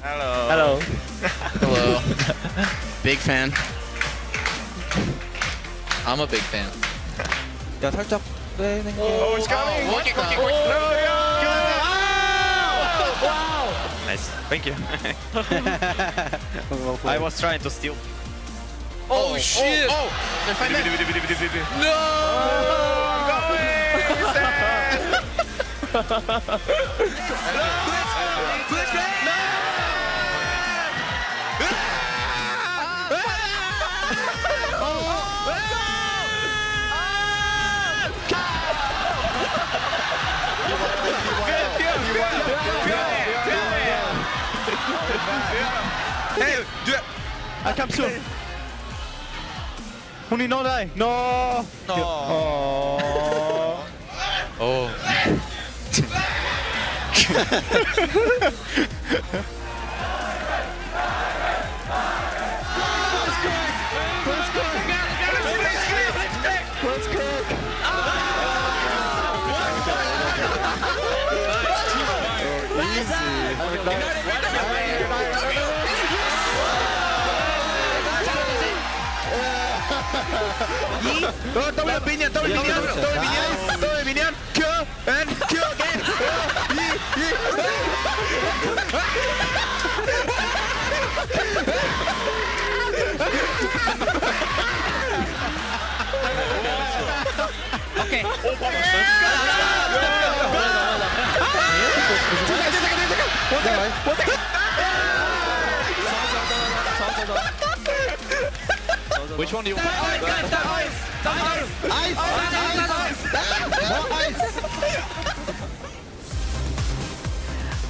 Hello. Hello. Big fan. I'm a big fan. 야 살짝 빼는 게. Oh, it's coming! Walking, walking, No, walking. Wow! Nice, thank you. I was trying to steal. Oh, shit! Oh! They're fighting back. No! I'm Hey, I come soon. Honey, no die. No. No. Oh. Let's cook. Double opinion, double opinion, double opinion, double opinion. Cure and cure again. Okay. Which one do you want?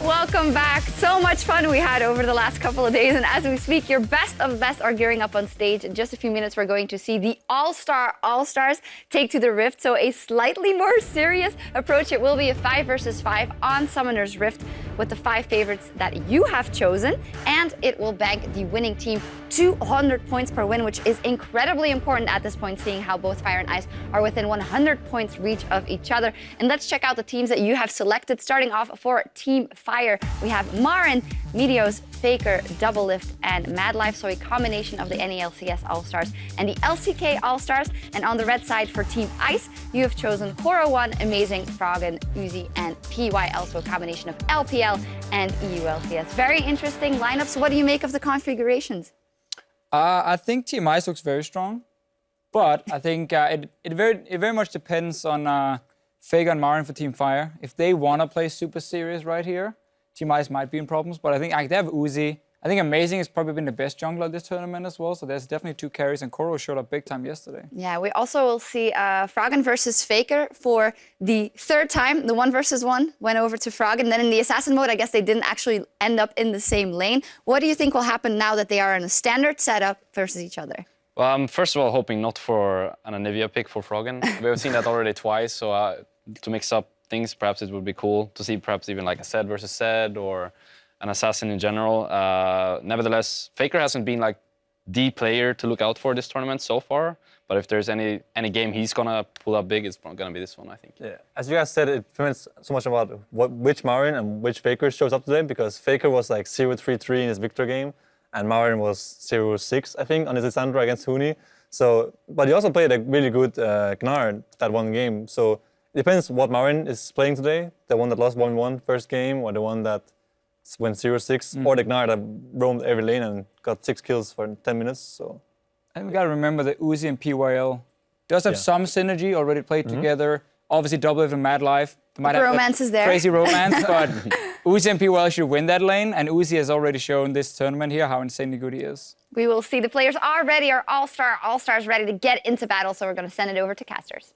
Welcome back. So much fun we had over the last couple of days, and as we speak, your best of the best are gearing up on stage. In just a few minutes, we're going to see the All-Stars take to the Rift, so a slightly more serious approach. It will be a 5 versus 5 on Summoner's Rift with the 5 favorites that you have chosen, and it will bank the winning team 200 points per win, which is incredibly important at this point, seeing how both Fire and Ice are within 100 points reach of each other. And let's check out the teams that you have selected. Starting off for Team Fire, we have Marin, Meteos, FLICKR, Doublelift, and Madlife, so a combination of the NELCS All-Stars and the LCK All-Stars. And on the red side for Team Ice, you have chosen Horo1, Amazing, Froggen, Uzi, and PYL, so a combination of LPL and EULCS. Very interesting lineups. What do you make of the configurations? I think Team Ice looks very strong, but I think it very much depends on FLICKR and Marin for Team Fire. If they want to play super serious right here, Team Ice might be in problems, but I think they have Uzi. I think Amazing has probably been the best jungler this tournament as well, so there's definitely 2 carries, and Koro showed up big time yesterday. Yeah, we also will see Froggen versus FLICKR for the 3rd time. The 1 versus 1 went over to Froggen. Then in the Assassin mode, I guess they didn't actually end up in the same lane. What do you think will happen now that they are in a standard setup versus each other? Well, I'm first of all hoping not for an Anivia pick for Froggen. We've seen that already twice, so to mix up things, perhaps it would be cool to see perhaps even like a Zed versus Zed or an Assassin in general. Nevertheless, FLICKR hasn't been like the player to look out for this tournament so far, but if there's any game he's gonna pull up big, it's gonna be this one, I think. Yeah, as you guys said, it depends so much about which Marin and which FLICKR shows up today, because FLICKR was like 0-3-3 in his Victor game, and Marin was 0-6, I think, on his Lissandra against Huni. So, but he also played a really good Gnar that one game. So it depends what Marin is playing today, the one that lost 1-1 first game, or the one that went 0-6, or the Gnar that roamed every lane and got 6 kills for 10 minutes. So, And we gotta remember that Uzi and PYL does have some synergy already played together. Obviously, Doublelift and Madlife might The have romance is there. crazy romance, but Uzi and PYL should win that lane, and Uzi has already shown this tournament here how insanely good he is. We will see. The players are ready, our All-Stars ready to get into battle, so we're going to send it over to casters.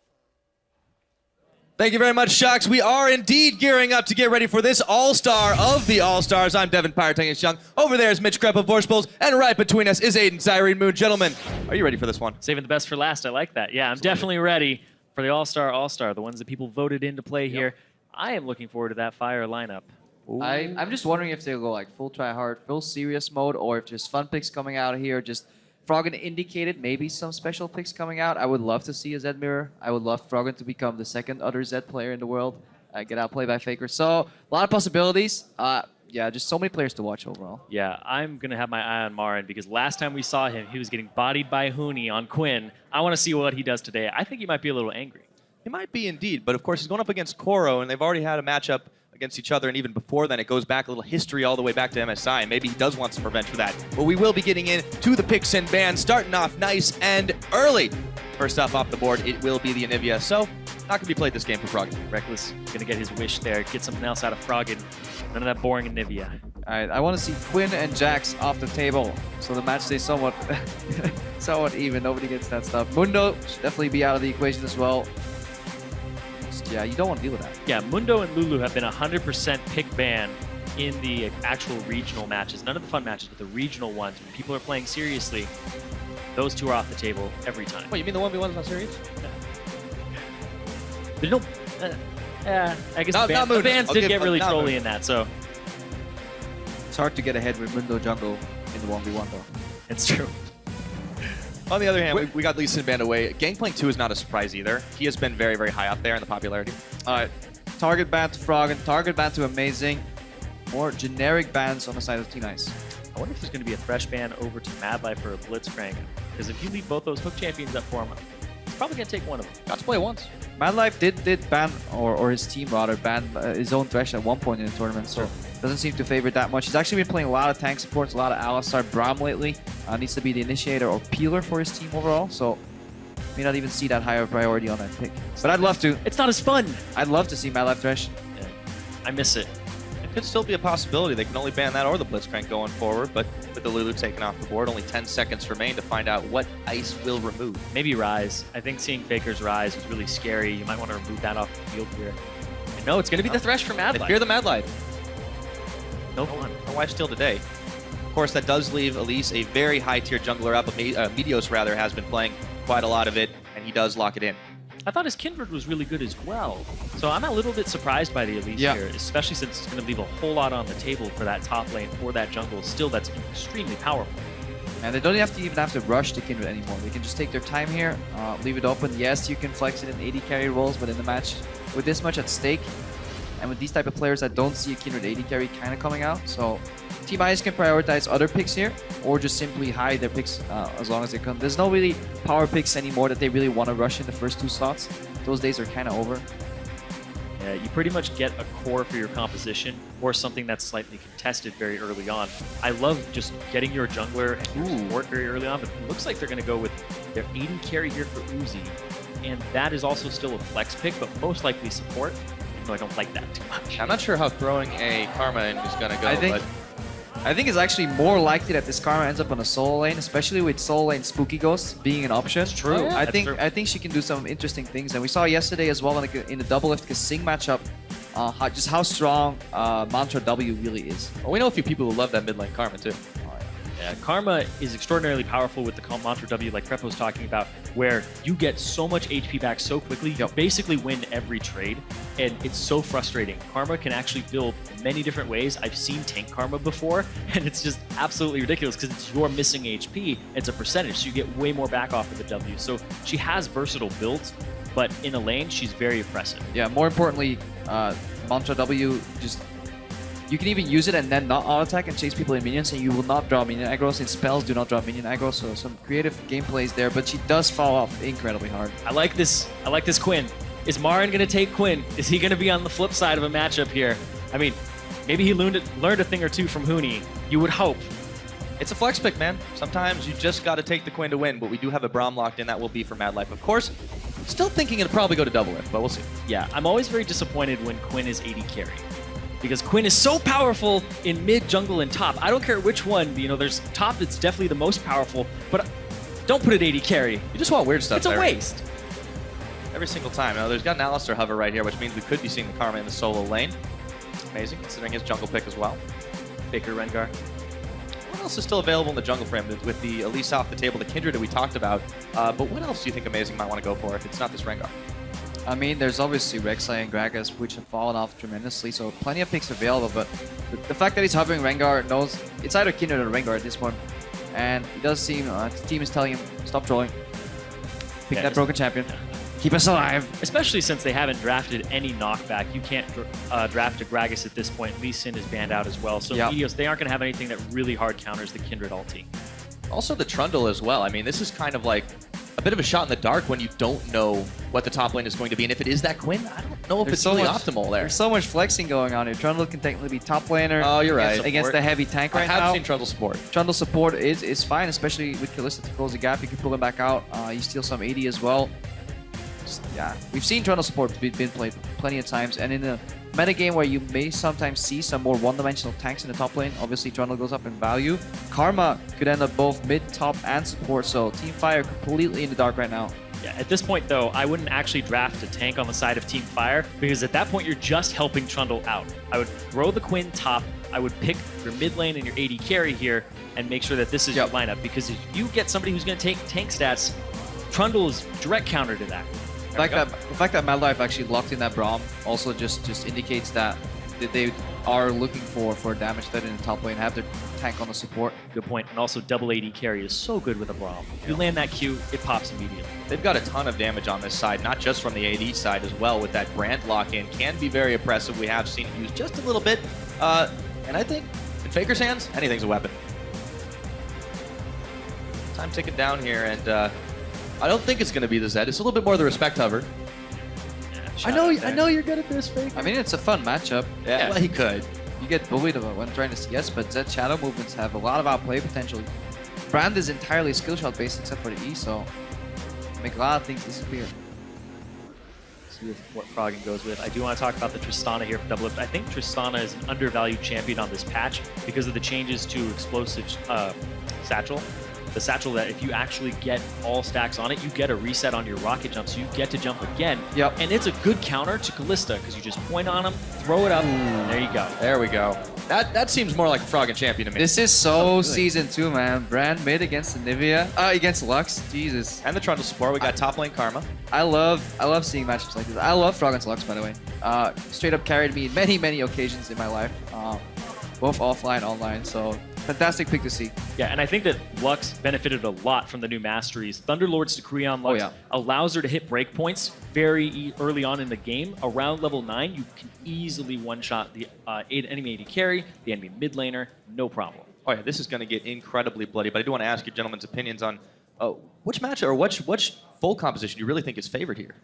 Thank you very much, Shocks. We are indeed gearing up to get ready for this All-Star of the All-Stars. I'm Devin Pyrotangus Young. Over there is Mitch Krepp of Vorspals, and right between us is Aiden Cyrene Moon. Gentlemen, are you ready for this one? Saving the best for last. I like that. Yeah, I'm definitely ready for the All-Star, the ones that people voted in to play here. I am looking forward to that Fire lineup. I'm just wondering if they'll go like full try hard, full serious mode, or if just fun picks coming out here. Just Froggen indicated maybe some special picks coming out. I would love to see a Zed mirror. I would love Froggen to become the second other Zed player in the world. Get outplayed by FLICKR. So a lot of possibilities. yeah, just so many players to watch overall. Yeah, I'm going to have my eye on Marin because last time we saw him, he was getting bodied by Huni on Quinn. I want to see what he does today. I think he might be a little angry. He might be indeed, but of course he's going up against Koro, and they've already had a matchup against each other, and even before then, it goes back a little history all the way back to MSI, and maybe he does want some revenge for that. But we will be getting into the picks and bans, starting off nice and early. First off the board, it will be the Anivia, so not going to be played this game for Froggen. Reckless going to get his wish there, get something else out of Froggen. None of that boring Anivia. All right, I want to see Quinn and Jax off the table, so the match stays somewhat, somewhat even. Nobody gets that stuff. Mundo should definitely be out of the equation as well. Yeah, you don't want to deal with that. Yeah, Mundo and Lulu have been 100% pick ban in the actual regional matches. None of the fun matches, but the regional ones. When people are playing seriously, those two are off the table every time. What, you mean the 1v1's not serious? There's no... I guess the bans did get really trolly in that, so... It's hard to get ahead with Mundo jungle in the 1v1 though. It's true. On the other hand, we got Lee Sin banned away. Gangplank 2 is not a surprise either. He has been very, very high up there in the popularity. All right, target ban to Froggen, target ban to Amazing. More generic bans on the side of Team Ice. I wonder if there's going to be a fresh ban over to Mad Life or a Blitzcrank. Because if you leave both those hook champions up for him, he's probably going to take one of them. Got to play once. Mad Life did ban, or his team rather, ban his own Thresh at one point in the tournament, so doesn't seem to favor it that much. He's actually been playing a lot of tank supports, a lot of Alistar, Braum lately. Needs to be the initiator or peeler for his team overall, so may not even see that higher priority on that pick. But I'd love to. It's not as fun. I'd love to see Mad Life Thresh. Yeah, I miss it. It could still be a possibility. They can only ban that or the Blitzcrank going forward, but with the Lulu taken off the board, only 10 seconds remain to find out what Ice will remove. Maybe Rise. I think seeing Faker's Rise is really scary. You might want to remove that off the field here. And no, it's going to be the Thresh for Mad Life. Fear the Mad Life. No fun. No wife steal today. Of course, that does leave Elise a very high-tier jungler up. Medios, rather, has been playing quite a lot of it, and he does lock it in. I thought his Kindred was really good as well. So I'm a little bit surprised by the Elise here, especially since it's going to leave a whole lot on the table for that top lane, for that jungle. Still, that's extremely powerful. And they don't even have to rush the Kindred anymore. They can just take their time here, leave it open. Yes, you can flex it in 80 carry roles, but in the match with this much at stake, and with these type of players that don't see a Kindred 80 carry kind of coming out, so Team Ice can prioritize other picks here, or just simply hide their picks as long as they come. There's no really power picks anymore that they really want to rush in the first two slots. Those days are kind of over. Yeah, you pretty much get a core for your composition, or something that's slightly contested very early on. I love just getting your jungler and your support very early on, but it looks like they're going to go with their 80 carry here for Uzi, and that is also still a flex pick, but most likely support, even though I don't like that too much. I'm not sure how throwing a Karma in is going to go, I think it's actually more likely that this Karma ends up on a solo lane, especially with solo lane Spooky Ghost being an option. It's true. I think she can do some interesting things, and we saw yesterday as well in the double lift Sing matchup, just how strong Mantra W really is. Well, we know a few people who love that mid lane Karma too. Yeah, Karma is extraordinarily powerful with the Mantra W, like Prep was talking about, where you get so much HP back so quickly, you basically win every trade, and it's so frustrating. Karma can actually build many different ways. I've seen tank Karma before, and it's just absolutely ridiculous because it's your missing HP. It's a percentage, so you get way more back off of the W. So she has versatile builds, but in a lane, she's very oppressive. Yeah, more importantly, Mantra W just... You can even use it and then not auto-attack and chase people in minions, and you will not draw minion aggro, since spells do not draw minion aggro, so some creative gameplays there, but she does fall off incredibly hard. I like this Quinn. Is Marin going to take Quinn? Is he going to be on the flip side of a matchup here? I mean, maybe he learned a thing or two from Huni. You would hope. It's a flex pick, man. Sometimes you just got to take the Quinn to win, but we do have a Braum locked in. That will be for Mad Life, of course. Still thinking it'll probably go to double lift, but we'll see. Yeah, I'm always very disappointed when Quinn is 80 carry, because Quinn is so powerful in mid, jungle, and top. I don't care which one. You know, there's top. It's definitely the most powerful, but don't put it 80 carry. You just want weird stuff. It's a waste. Every single time. Now, there's got an Alistar hover right here, which means we could be seeing the Karma in the solo lane. Amazing, considering his jungle pick as well. Faker Rengar. What else is still available in the jungle for him with the Elise off the table, the Kindred that we talked about? But what else do you think Amazing might want to go for if it's not this Rengar? I mean, there's obviously Rek'Sai and Gragas, which have fallen off tremendously, so plenty of picks available, but the fact that he's hovering Rengar knows it's either Kindred or Rengar at this point. And it does seem the team is telling him, stop trolling. Pick that broken champion. Keep us alive. Especially since they haven't drafted any knockback. You can't draft a Gragas at this point. Lee Sin is banned out as well. So Yep. Meteos, they aren't going to have anything that really hard counters the Kindred ulti. Also the Trundle as well. I mean, this is kind of like a bit of a shot in the dark when you don't know what the top lane is going to be. And if it is that Quinn, I don't know if it's really optimal there. There's so much flexing going on here. Trundle can technically be top laner. Oh, you're right. Against the heavy tank right I have now. seen Trundle support. Trundle support is fine, especially with Kalista to close the gap. You can pull him back out. You steal some AD as well. Yeah, we've seen Trundle support been played plenty of times, and in a metagame where you may sometimes see some more one-dimensional tanks in the top lane, obviously Trundle goes up in value. Karma could end up both mid, top, and support, so Team Fire completely in the dark right now. Yeah, at this point, though, I wouldn't actually draft a tank on the side of Team Fire, because at that point, you're just helping Trundle out. I would throw the Quinn top, I would pick your mid lane and your AD carry here, and make sure that this is your lineup, because if you get somebody who's going to take tank stats, Trundle is direct counter to that. The fact that Mad Life actually locked in that Braum also just indicates that they are looking for damage threat in the top lane, have their tank on the support. Good point. And also double AD carry is so good with a Braum. If you land that Q, it pops immediately. They've got a ton of damage on this side, not just from the AD side as well, with that Brand lock-in. Can be very oppressive. We have seen it used just a little bit. And I think in Faker's hands, anything's a weapon. Time ticking down here, and I don't think it's going to be the Zed. It's a little bit more the Respect Hover. I know you're good at this, Faker. I mean, it's a fun matchup. Yeah, well, he could. You get bullied when trying to CS, but Zed shadow movements have a lot of outplay potential. Brand is entirely skill shot based except for the E, so make a lot of things disappear. See what Froggen goes with. I do want to talk about the Tristana here for Double Lift. I think Tristana is an undervalued champion on this patch because of the changes to Explosive Satchel. The Satchel that if you actually get all stacks on it, you get a reset on your rocket jump, so you get to jump again. Yep. And it's a good counter to Kalista because you just point on him, throw it up, and there you go. There we go. That seems more like a Froggen champion to me. This is so Season 2, man. Brand mid against the Nivea, against Lux. Jesus. And the Trundle support. We got top lane Karma. I love seeing matchups like this. I love Froggen's Lux, by the way. Straight up carried me in many occasions in my life, both offline, online. So fantastic pick to see. Yeah, and I think that Lux benefited a lot from the new masteries. Thunderlord's Decree on Lux allows her to hit breakpoints very early on in the game. Around level 9, you can easily one-shot the enemy AD carry, the enemy mid laner, no problem. Oh yeah, this is going to get incredibly bloody, but I do want to ask your gentlemen's opinions on which match or which full composition you really think is favored here.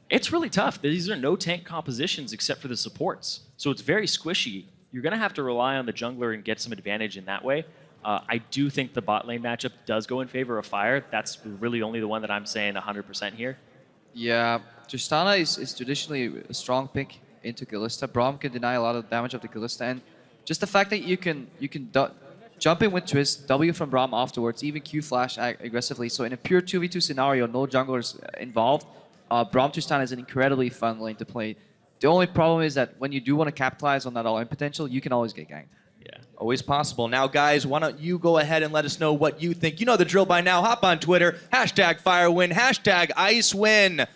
It's really tough. These are no tank compositions except for the supports, so it's very squishy. You're going to have to rely on the jungler and get some advantage in that way. I do think the bot lane matchup does go in favor of Fire. That's really only the one that I'm saying 100% here. Yeah, Tristana is traditionally a strong pick into Kalista. Braum can deny a lot of damage of the Kalista, and just the fact that you can jump in with Twist, W from Braum afterwards, even Q flash aggressively. So in a pure 2v2 scenario, no junglers involved, Braum Tristana is an incredibly fun lane to play. The only problem is that when you do want to capitalize on that all-in potential, you can always get ganked. Yeah, always possible. Now, guys, why don't you go ahead and let us know what you think. You know the drill by now. Hop on Twitter, #FireWin, #IceWin,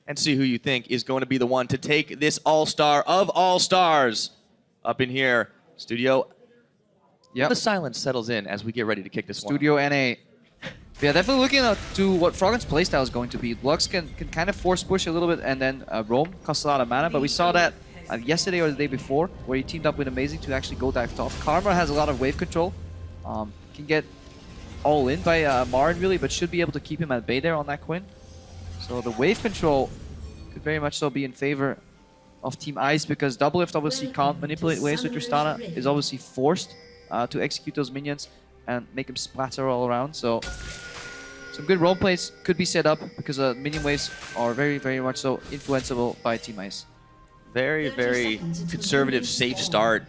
and see who you think is going to be the one to take this All-Star of All-Stars up in here. Studio. Yep. The silence settles in as we get ready to kick this one. Studio NA. Yeah, definitely looking to what Froggen's playstyle is going to be. Lux can kind of force push a little bit, and then roam costs a lot of mana, but we saw that yesterday or the day before, where he teamed up with Amazing to actually go dive top. Karma has a lot of wave control, can get all in by Marin really, but should be able to keep him at bay there on that Quinn. So the wave control could very much so be in favor of Team Ice, because Double Lift obviously can't manipulate waves with Tristana, is obviously forced to execute those minions and make them splatter all around. So some good role plays could be set up because minion waves are very much so influenceable by Team Ice. Very conservative, safe start,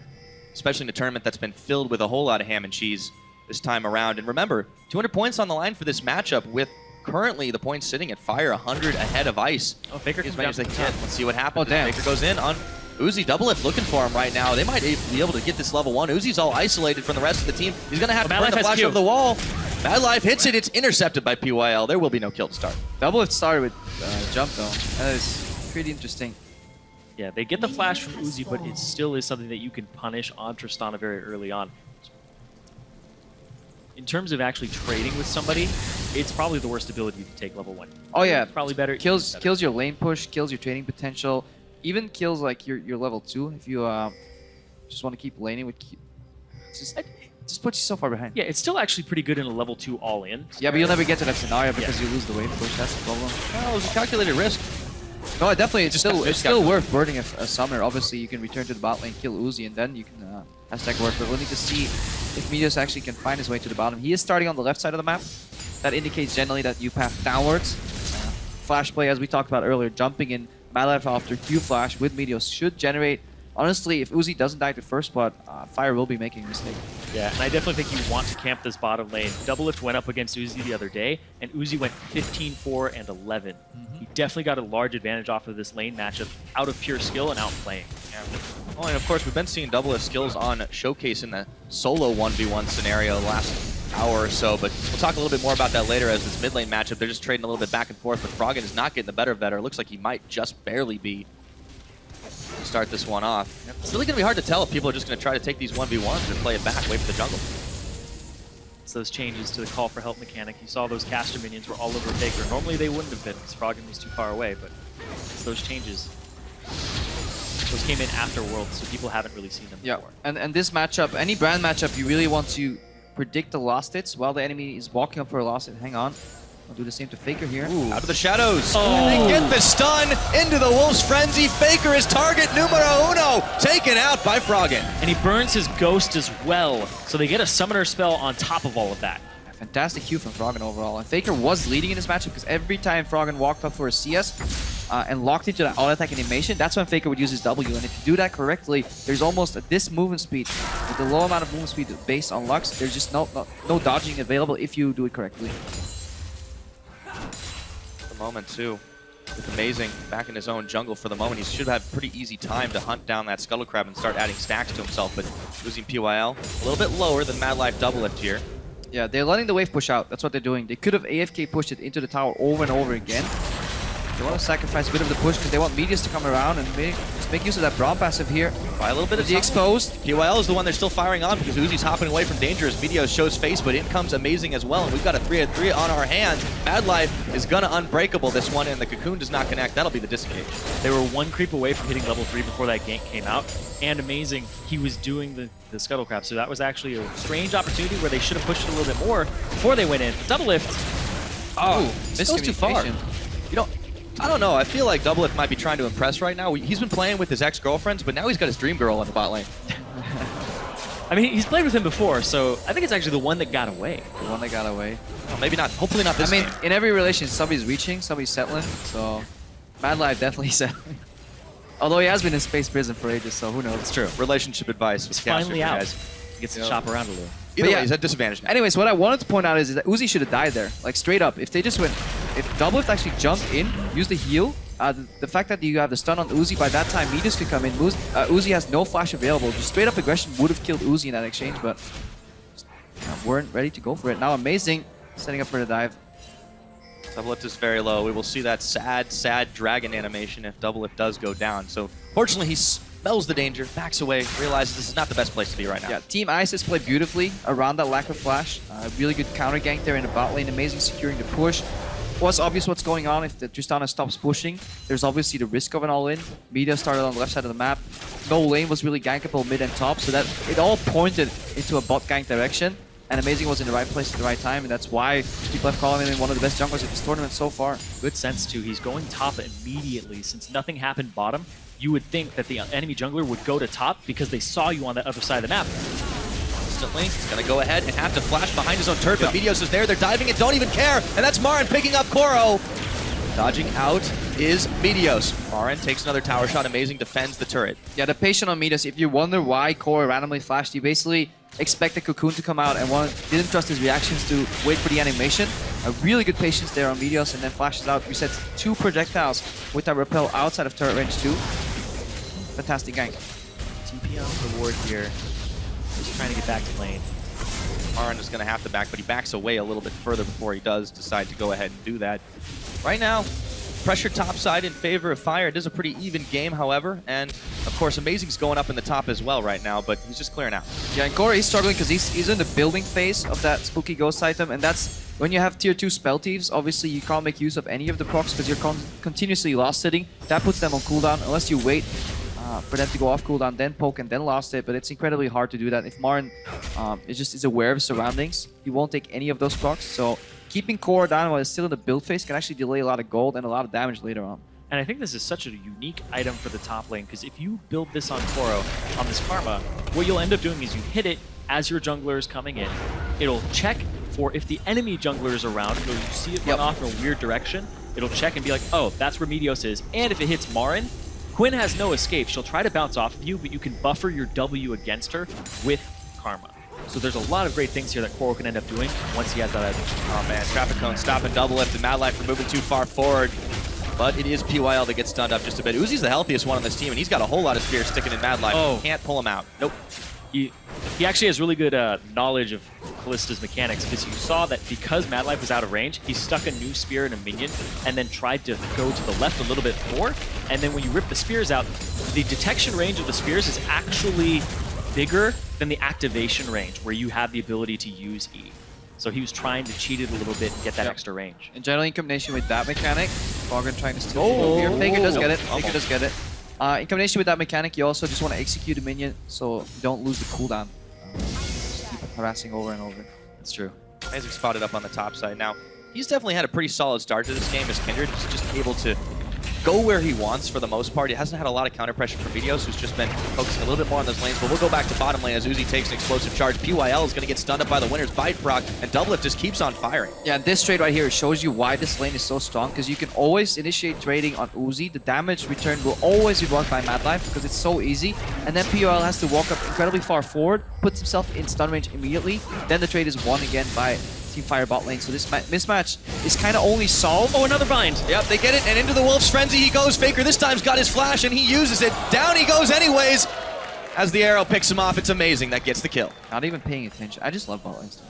especially in a tournament that's been filled with a whole lot of ham and cheese this time around. And remember, 200 points on the line for this matchup, with currently the points sitting at Fire 100 ahead of Ice. Oh, Faker as comes many down as they from the can. top. Let's see what happens. Oh, damn. Faker goes in on Uzi. Double Lift looking for him right now. They might be able to get this level 1. Uzi's all isolated from the rest of the team. He's going to have to burn the flash over the wall. Mad Life hits it. It's intercepted by PYL. There will be no kill to start. Double Lift started with jump though. That is pretty interesting. Yeah, they get the flash from Uzi, but it still is something that you can punish on Tristana very early on. In terms of actually trading with somebody, it's probably the worst ability to take level 1. Oh yeah, It's probably better. kills your lane push, kills your trading potential, even kills like your level 2 if you just want to keep laning with. Just puts you so far behind. Yeah, it's still actually pretty good in a level 2 all-in. Yeah, but you'll never get to that scenario because you lose the wave push. That's the problem. Well, it was a calculated risk. No, definitely. It's still worth burning a summoner. Obviously, you can return to the bot lane, kill Uzi, and then you can hashtag work. But we'll need to see if Meteos actually can find his way to the bottom. He is starting on the left side of the map. That indicates generally that you path downwards. Flash play, as we talked about earlier, jumping in Malef after Q flash with Meteos should generate. Honestly, if Uzi doesn't die to first blood, Fire will be making a mistake. Yeah, and I definitely think you want to camp this bottom lane. Doublelift went up against Uzi the other day, and Uzi went 15-4 and 11. He definitely got a large advantage off of this lane matchup out of pure skill and outplaying. Yeah. Well, and of course, we've been seeing Doublelift skills on Showcase in the solo 1v1 scenario the last hour or so, but we'll talk a little bit more about that later as this mid lane matchup, they're just trading a little bit back and forth, but Froggen is not getting the better of that. It looks like he might just barely be to start this one off. It's really going to be hard to tell if people are just going to try to take these 1v1s or play it back, wait for the jungle. It's those changes to the call for help mechanic. You saw those caster minions were all over FLICKR. Normally they wouldn't have been because Froggen was too far away, but it's those changes. Those came in after Worlds, so people haven't really seen them before. And this matchup, any brand matchup, you really want to predict the last hits while the enemy is walking up for a last hit. Hang on. I'll do the same to FLICKR here. Ooh, out of the shadows. And they get the stun into the Wolf's Frenzy. FLICKR is target numero uno, taken out by Froggen. And he burns his ghost as well, so they get a summoner spell on top of all of that. Fantastic Q from Froggen overall. And FLICKR was leading in this matchup because every time Froggen walked up for a CS and locked into that auto-attack animation, that's when FLICKR would use his W. And if you do that correctly, there's almost this movement speed. With the low amount of movement speed based on Lux, there's just no dodging available if you do it correctly. The moment too, with Amazing back in his own jungle for the moment. He should have pretty easy time to hunt down that Scuttle Crab and start adding stacks to himself, but losing PYL a little bit lower than Mad Life Doublelift here. Yeah, they're letting the wave push out. That's what they're doing. They could have AFK pushed it into the tower over and over again. They want to sacrifice a bit of the push because they want Meteos to come around and just make use of that Brawl passive here. By a little bit of the exposed. PYL is the one they're still firing on because Uzi's hopping away from danger as Meteos shows face, but in comes Amazing as well, and we've got a 3-3 on our hands. Mad Life is gonna unbreakable this one, and the Cocoon does not connect. That'll be the disengage. They were one creep away from hitting level 3 before that gank came out, and Amazing, he was doing the Scuttle Crab, so that was actually a strange opportunity where they should have pushed it a little bit more before they went in. Doublelift. Oh, this goes too far. You know, I don't know. I feel like Doublelift might be trying to impress right now. He's been playing with his ex-girlfriends, but now he's got his dream girl on the bot lane. I mean, he's played with him before, so I think it's actually the one that got away. The one that got away. Well, maybe not. Hopefully not this game. In every relation, somebody's reaching, somebody's settling, so Mad Life definitely settling. Although he has been in space prison for ages, so who knows? It's true. Relationship advice. He's finally out. Guys. He gets to shop around a little. Either way, he's at disadvantage now. Anyways, what I wanted to point out is that Uzi should have died there. Like, straight up. If they just went... If Doublelift actually jumped in, used the heal, the fact that you have the stun on Uzi, by that time Meteos could come in. Uzi has no flash available. Just straight up aggression would have killed Uzi in that exchange, but weren't ready to go for it. Now Amazing, setting up for the dive. Doublelift is very low. We will see that sad, sad dragon animation if Doublelift does go down. So fortunately, he smells the danger, backs away, realizes this is not the best place to be right now. Yeah, Team Ice has played beautifully around that lack of flash. Really good counter gank there in the bot lane. Amazing securing the push. Was obvious what's going on if the Tristana stops pushing. There's obviously the risk of an all-in. Meteos started on the left side of the map. No lane was really gankable mid and top, so that it all pointed into a bot gank direction. And Amazing was in the right place at the right time, and that's why people have called him one of the best junglers of this tournament so far. Good sense too. He's going top immediately. Since nothing happened bottom, you would think that the enemy jungler would go to top because they saw you on the other side of the map. Instantly, he's going to go ahead and have to flash behind his own turret, but Meteos is there. They're diving and don't even care. And that's Marin picking up Koro. Dodging out is Meteos. Marin takes another tower shot. Amazing defends the turret. Yeah, the patient on Meteos, if you wonder why Koro randomly flashed, you basically expect the Cocoon to come out and didn't trust his reactions to wait for the animation. A really good patience there on Meteos, and then flashes out, resets 2 projectiles with that repel outside of turret range too. Fantastic gank. TP on the ward here. Just trying to get back to lane. Marin is going to have to back, but he backs away a little bit further before he does decide to go ahead and do that. Right now, pressure topside in favor of Fire. It is a pretty even game, however, and of course Amazing's going up in the top as well right now, but he's just clearing out. Yeah, and Koro is struggling because he's in the building phase of that spooky ghost item, and that's When you have tier 2 spell thieves, obviously you can't make use of any of the procs because you're continuously last hitting. That puts them on cooldown unless you wait for them to go off cooldown, then poke and then last hit. But it's incredibly hard to do that. If Marin is aware of his surroundings, he won't take any of those procs. So keeping core down while it's still in the build phase can actually delay a lot of gold and a lot of damage later on. And I think this is such a unique item for the top lane, because if you build this on Koro, on this Karma, what you'll end up doing is you hit it as your jungler is coming in. It'll check for if the enemy jungler is around, or you see it run off in a weird direction, it'll check and be like, oh, that's where Meteos is. And if it hits Marin, Quinn has no escape. She'll try to bounce off of you, but you can buffer your W against her with Karma. So there's a lot of great things here that Koro can end up doing once he has that edge. Oh man, Traffic Cone stopping double lift, and Mad Life for moving too far forward. But it is PYL that gets stunned up just a bit. Uzi's the healthiest one on this team, and he's got a whole lot of spears sticking in Mad Life. Oh. Can't pull him out. Nope. He actually has really good knowledge of Kallista's mechanics, because you saw that because Mad Life was out of range, he stuck a new spear in a minion and then tried to go to the left a little bit more. And then when you rip the spears out, the detection range of the spears is actually bigger than the activation range, where you have the ability to use E. So he was trying to cheat it a little bit and get that extra range. And generally in combination with that mechanic, Froggen trying to steal here. Faker does get it. Faker does get it. In combination with that mechanic, you also just want to execute a minion so you don't lose the cooldown. Just keep harassing over and over. That's true. Isaac spotted up on the top side. Now, he's definitely had a pretty solid start to this game as Kindred. He's just able to go where he wants for the most part. He hasn't had a lot of counter pressure from Meteos, who's just been focusing a little bit more on those lanes. But we'll go back to bottom lane as Uzi takes an explosive charge. PYL is going to get stunned up by the winner's bite proc, and Doublelift just keeps on firing. Yeah, and this trade right here shows you why this lane is so strong, because you can always initiate trading on Uzi. The damage return will always be blocked by Mad Life because it's so easy. And then PYL has to walk up incredibly far forward, puts himself in stun range immediately. Then the trade is won again by Team Fire bot lane. So this mismatch is kind of only solved. Oh, another bind. Yep, they get it, and into the Wolf's Frenzy he goes. Faker this time's got his flash, and he uses it. Down he goes anyways. As the arrow picks him off, it's amazing. That gets the kill. Not even paying attention. I just love bot lanes.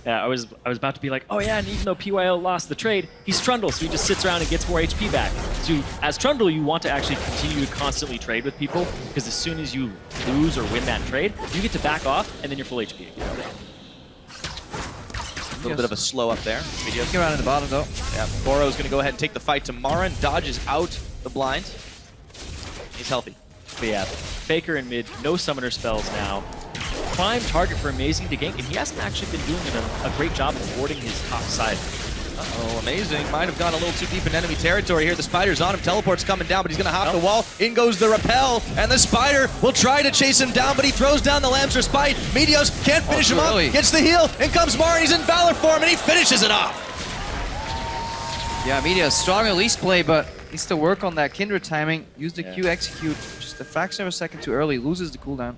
Yeah, I was about to be like, oh yeah, and even though PYL lost the trade, he's Trundle, so he just sits around and gets more HP back. So as Trundle, you want to actually continue to constantly trade with people, because as soon as you lose or win that trade, you get to back off, and then you're full HP again. A little bit of a slow up there. Looking around in the bottom though. Yeah, Boro's going to go ahead and take the fight to Marin. Dodges out the blind. He's healthy. But yeah, Faker in mid, no summoner spells now. Prime target for Amazing to gank, and he hasn't actually been doing a great job of warding his top side. Uh-oh, Amazing might have gone a little too deep in enemy territory here. The Spider's on him. Teleport's coming down, but he's going to hop the wall. In goes the repel, and the Spider will try to chase him down, but he throws down the Lamb's Respite. Meteos can't finish him up. Gets the heal. In comes Marin. He's in Valor form, and he finishes it off. Yeah, Meteos, strong release play, but needs to work on that Kindred timing. Use the Q execute just a fraction of a second too early. Loses the cooldown.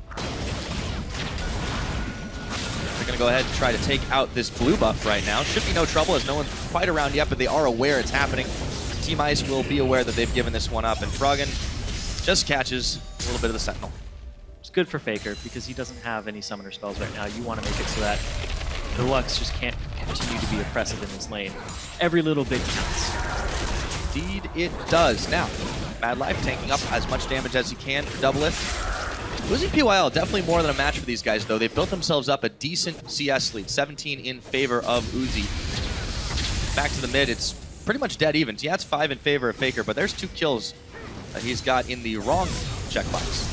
They're going to go ahead and try to take out this blue buff right now. Should be no trouble as no one's quite around yet, but they are aware it's happening. Team Ice will be aware that they've given this one up, and Froggen just catches a little bit of the Sentinel. It's good for Faker because he doesn't have any summoner spells right now. You want to make it so that the Lux just can't continue to be oppressive in this lane. Every little bit counts. Indeed it does. Now, Mad Life tanking up as much damage as he can for Doublelift. Uzi PYL, definitely more than a match for these guys, though. They've built themselves up a decent CS lead, 17 in favor of Uzi. Back to the mid, it's pretty much dead even. Yeah, it's 5 in favor of Faker, but there's 2 kills that he's got in the wrong checkbox.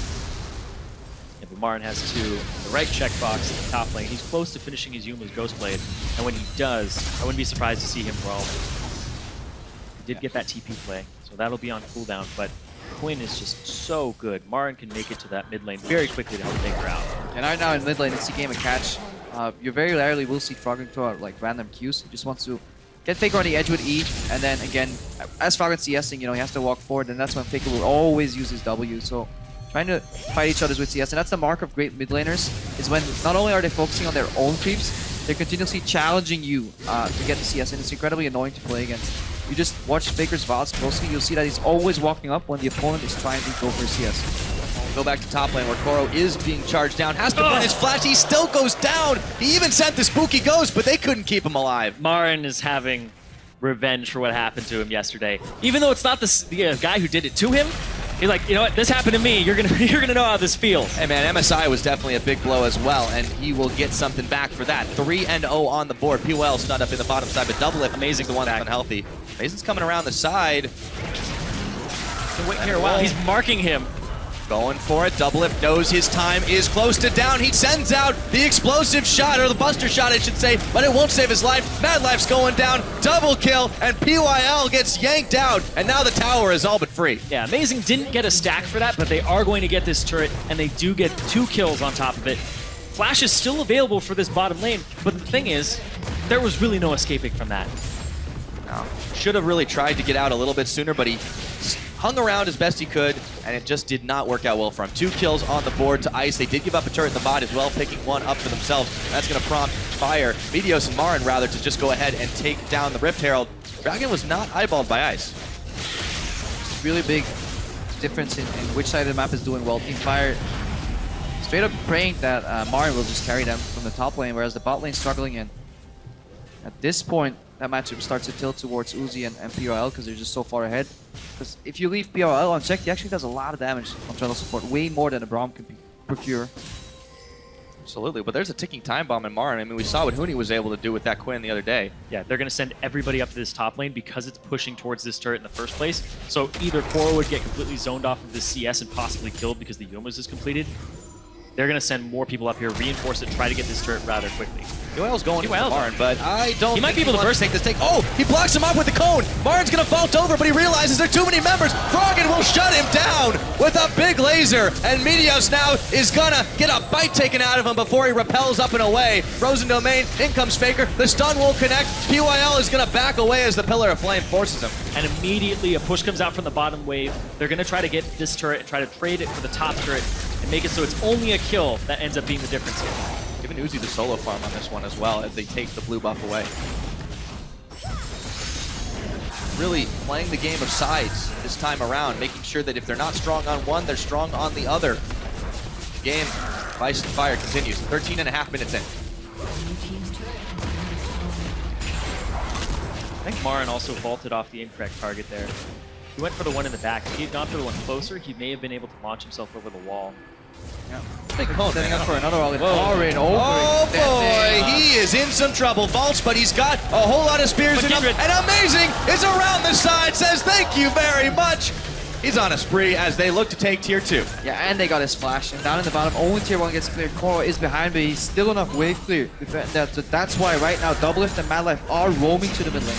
Yeah, but Marin has 2 in the right checkbox in the top lane. He's close to finishing his Yuma's Ghostblade, and when he does, I wouldn't be surprised to see him roam. He did get that TP play, so that'll be on cooldown, but Quinn is just so good. Marin can make it to that mid lane very quickly to help Faker out. And right now in mid lane, it's a game of catch. You very rarely will see Froggen throw out like random Qs. He just wants to get Faker on the edge with E, and then again, as Froggen's CSing, he has to walk forward, and that's when Faker will always use his W. So trying to fight each other with CS, and that's the mark of great mid laners, is when not only are they focusing on their own creeps, they're continuously challenging you to get the CS, and it's incredibly annoying to play against. You just watch Faker's VODs closely, you'll see that he's always walking up when the opponent is trying to go for CS. Go back to top lane where Koro is being charged down. Has to burn his flash. He still goes down. He even sent the spooky ghost, but they couldn't keep him alive. Marin is having revenge for what happened to him yesterday. Even though it's not the guy who did it to him, He's like, you know what? This happened to me. You're gonna know how this feels. Hey man, MSI was definitely a big blow as well, and he will get something back for that. 3-0 on the board. POL stunned up in the bottom side, but Double Lift, amazing, the one that's unhealthy. Mason's coming around the side. Wait here, wow. He's marking him. Going for it. Double Lift knows his time is close to down. He sends out the explosive shot, or the buster shot, I should say, but it won't save his life. Mad Life's going down. Double kill, and PYL gets yanked out, and now the tower is all but free. Yeah, Amazing didn't get a stack for that, but they are going to get this turret, and they do get 2 kills on top of it. Flash is still available for this bottom lane, but the thing is, there was really no escaping from that. No. Should have really tried to get out a little bit sooner, but he hung around as best he could, and it just did not work out well for him. 2 kills on the board to Ice. They did give up a turret in the bot as well, picking one up for themselves. That's going to prompt Fire, Meteos and Marin rather, to just go ahead and take down the Rift Herald. Dragon was not eyeballed by Ice. Really big difference in which side of the map is doing well. Team Fire straight up praying that Marin will just carry them from the top lane, whereas the bot lane struggling, and at this point, that matchup starts to tilt towards Uzi and POL because they're just so far ahead. Because if you leave POL unchecked, he actually does a lot of damage on Trundle support, way more than a Braum can procure. Absolutely, but there's a ticking time bomb in Marin. I mean, we saw what Huni was able to do with that Quinn the other day. Yeah, they're going to send everybody up to this top lane because it's pushing towards this turret in the first place. So either Koro would get completely zoned off of this CS and possibly killed because the Yomas is completed. They're going to send more people up here, reinforce it, try to get this turret rather quickly. POL's going for Marin, but I don't He might be able to burst take this take. Oh, he blocks him up with the cone. Marin's going to vault over, but he realizes there are too many members. Froggen will shut him down with a big laser, and Meteos now is going to get a bite taken out of him before he repels up and away. Frozen Domain, in comes Faker. The stun won't connect. PYL is going to back away as the Pillar of Flame forces him. And immediately a push comes out from the bottom wave. They're going to try to get this turret and try to trade it for the top turret and make it so it's only a kill that ends up being the difference here. Giving Uzi the solo farm on this one as well as they take the blue buff away. Really playing the game of sides this time around, making sure that if they're not strong on one, they're strong on the other. The game, Vice and Fire continues. 13.5 minutes in. I think Marin also vaulted off the incorrect target there. He went for the one in the back. If he had gone for the one closer, he may have been able to launch himself over the wall. Yeah. Big cone, Setting up for another all in. Oh boy, he is in some trouble. Vaults, but he's got a whole lot of spears in him. And Amazing is around the side, says thank you very much. He's on a spree as they look to take tier 2. Yeah, and they got his flash. And down in the bottom, only tier 1 gets cleared. Koro is behind, but he's still enough wave clear. So that's why right now, Double Lift and Mad Life are roaming to the mid lane.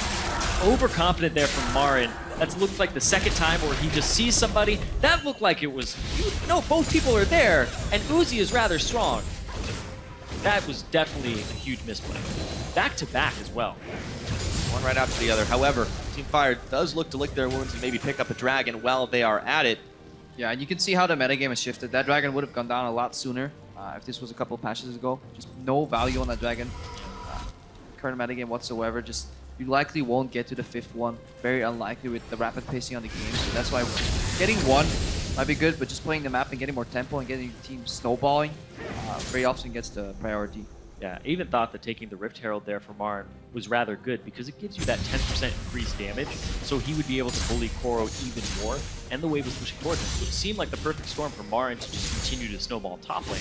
Overconfident there from Marin. That looked like the second time where he just sees somebody. That looked like it was, no, both people are there, and Uzi is rather strong. That was definitely a huge misplay. Back to back as well. One right after the other. However, Team Fire does look to lick their wounds and maybe pick up a dragon while they are at it. Yeah, and you can see how the metagame has shifted. That dragon would have gone down a lot sooner if this was a couple patches ago. Just no value on that dragon. Current metagame whatsoever. Just you likely won't get to the 5th one. Very unlikely with the rapid pacing on the game. So that's why getting one might be good, but just playing the map and getting more tempo and getting the team snowballing very often gets the priority. Yeah, I even thought that taking the Rift Herald there for Marin was rather good because it gives you that 10% increased damage, so he would be able to bully Koro even more, and the wave was pushing towards him. So it seemed like the perfect storm for Marin to just continue to snowball top lane.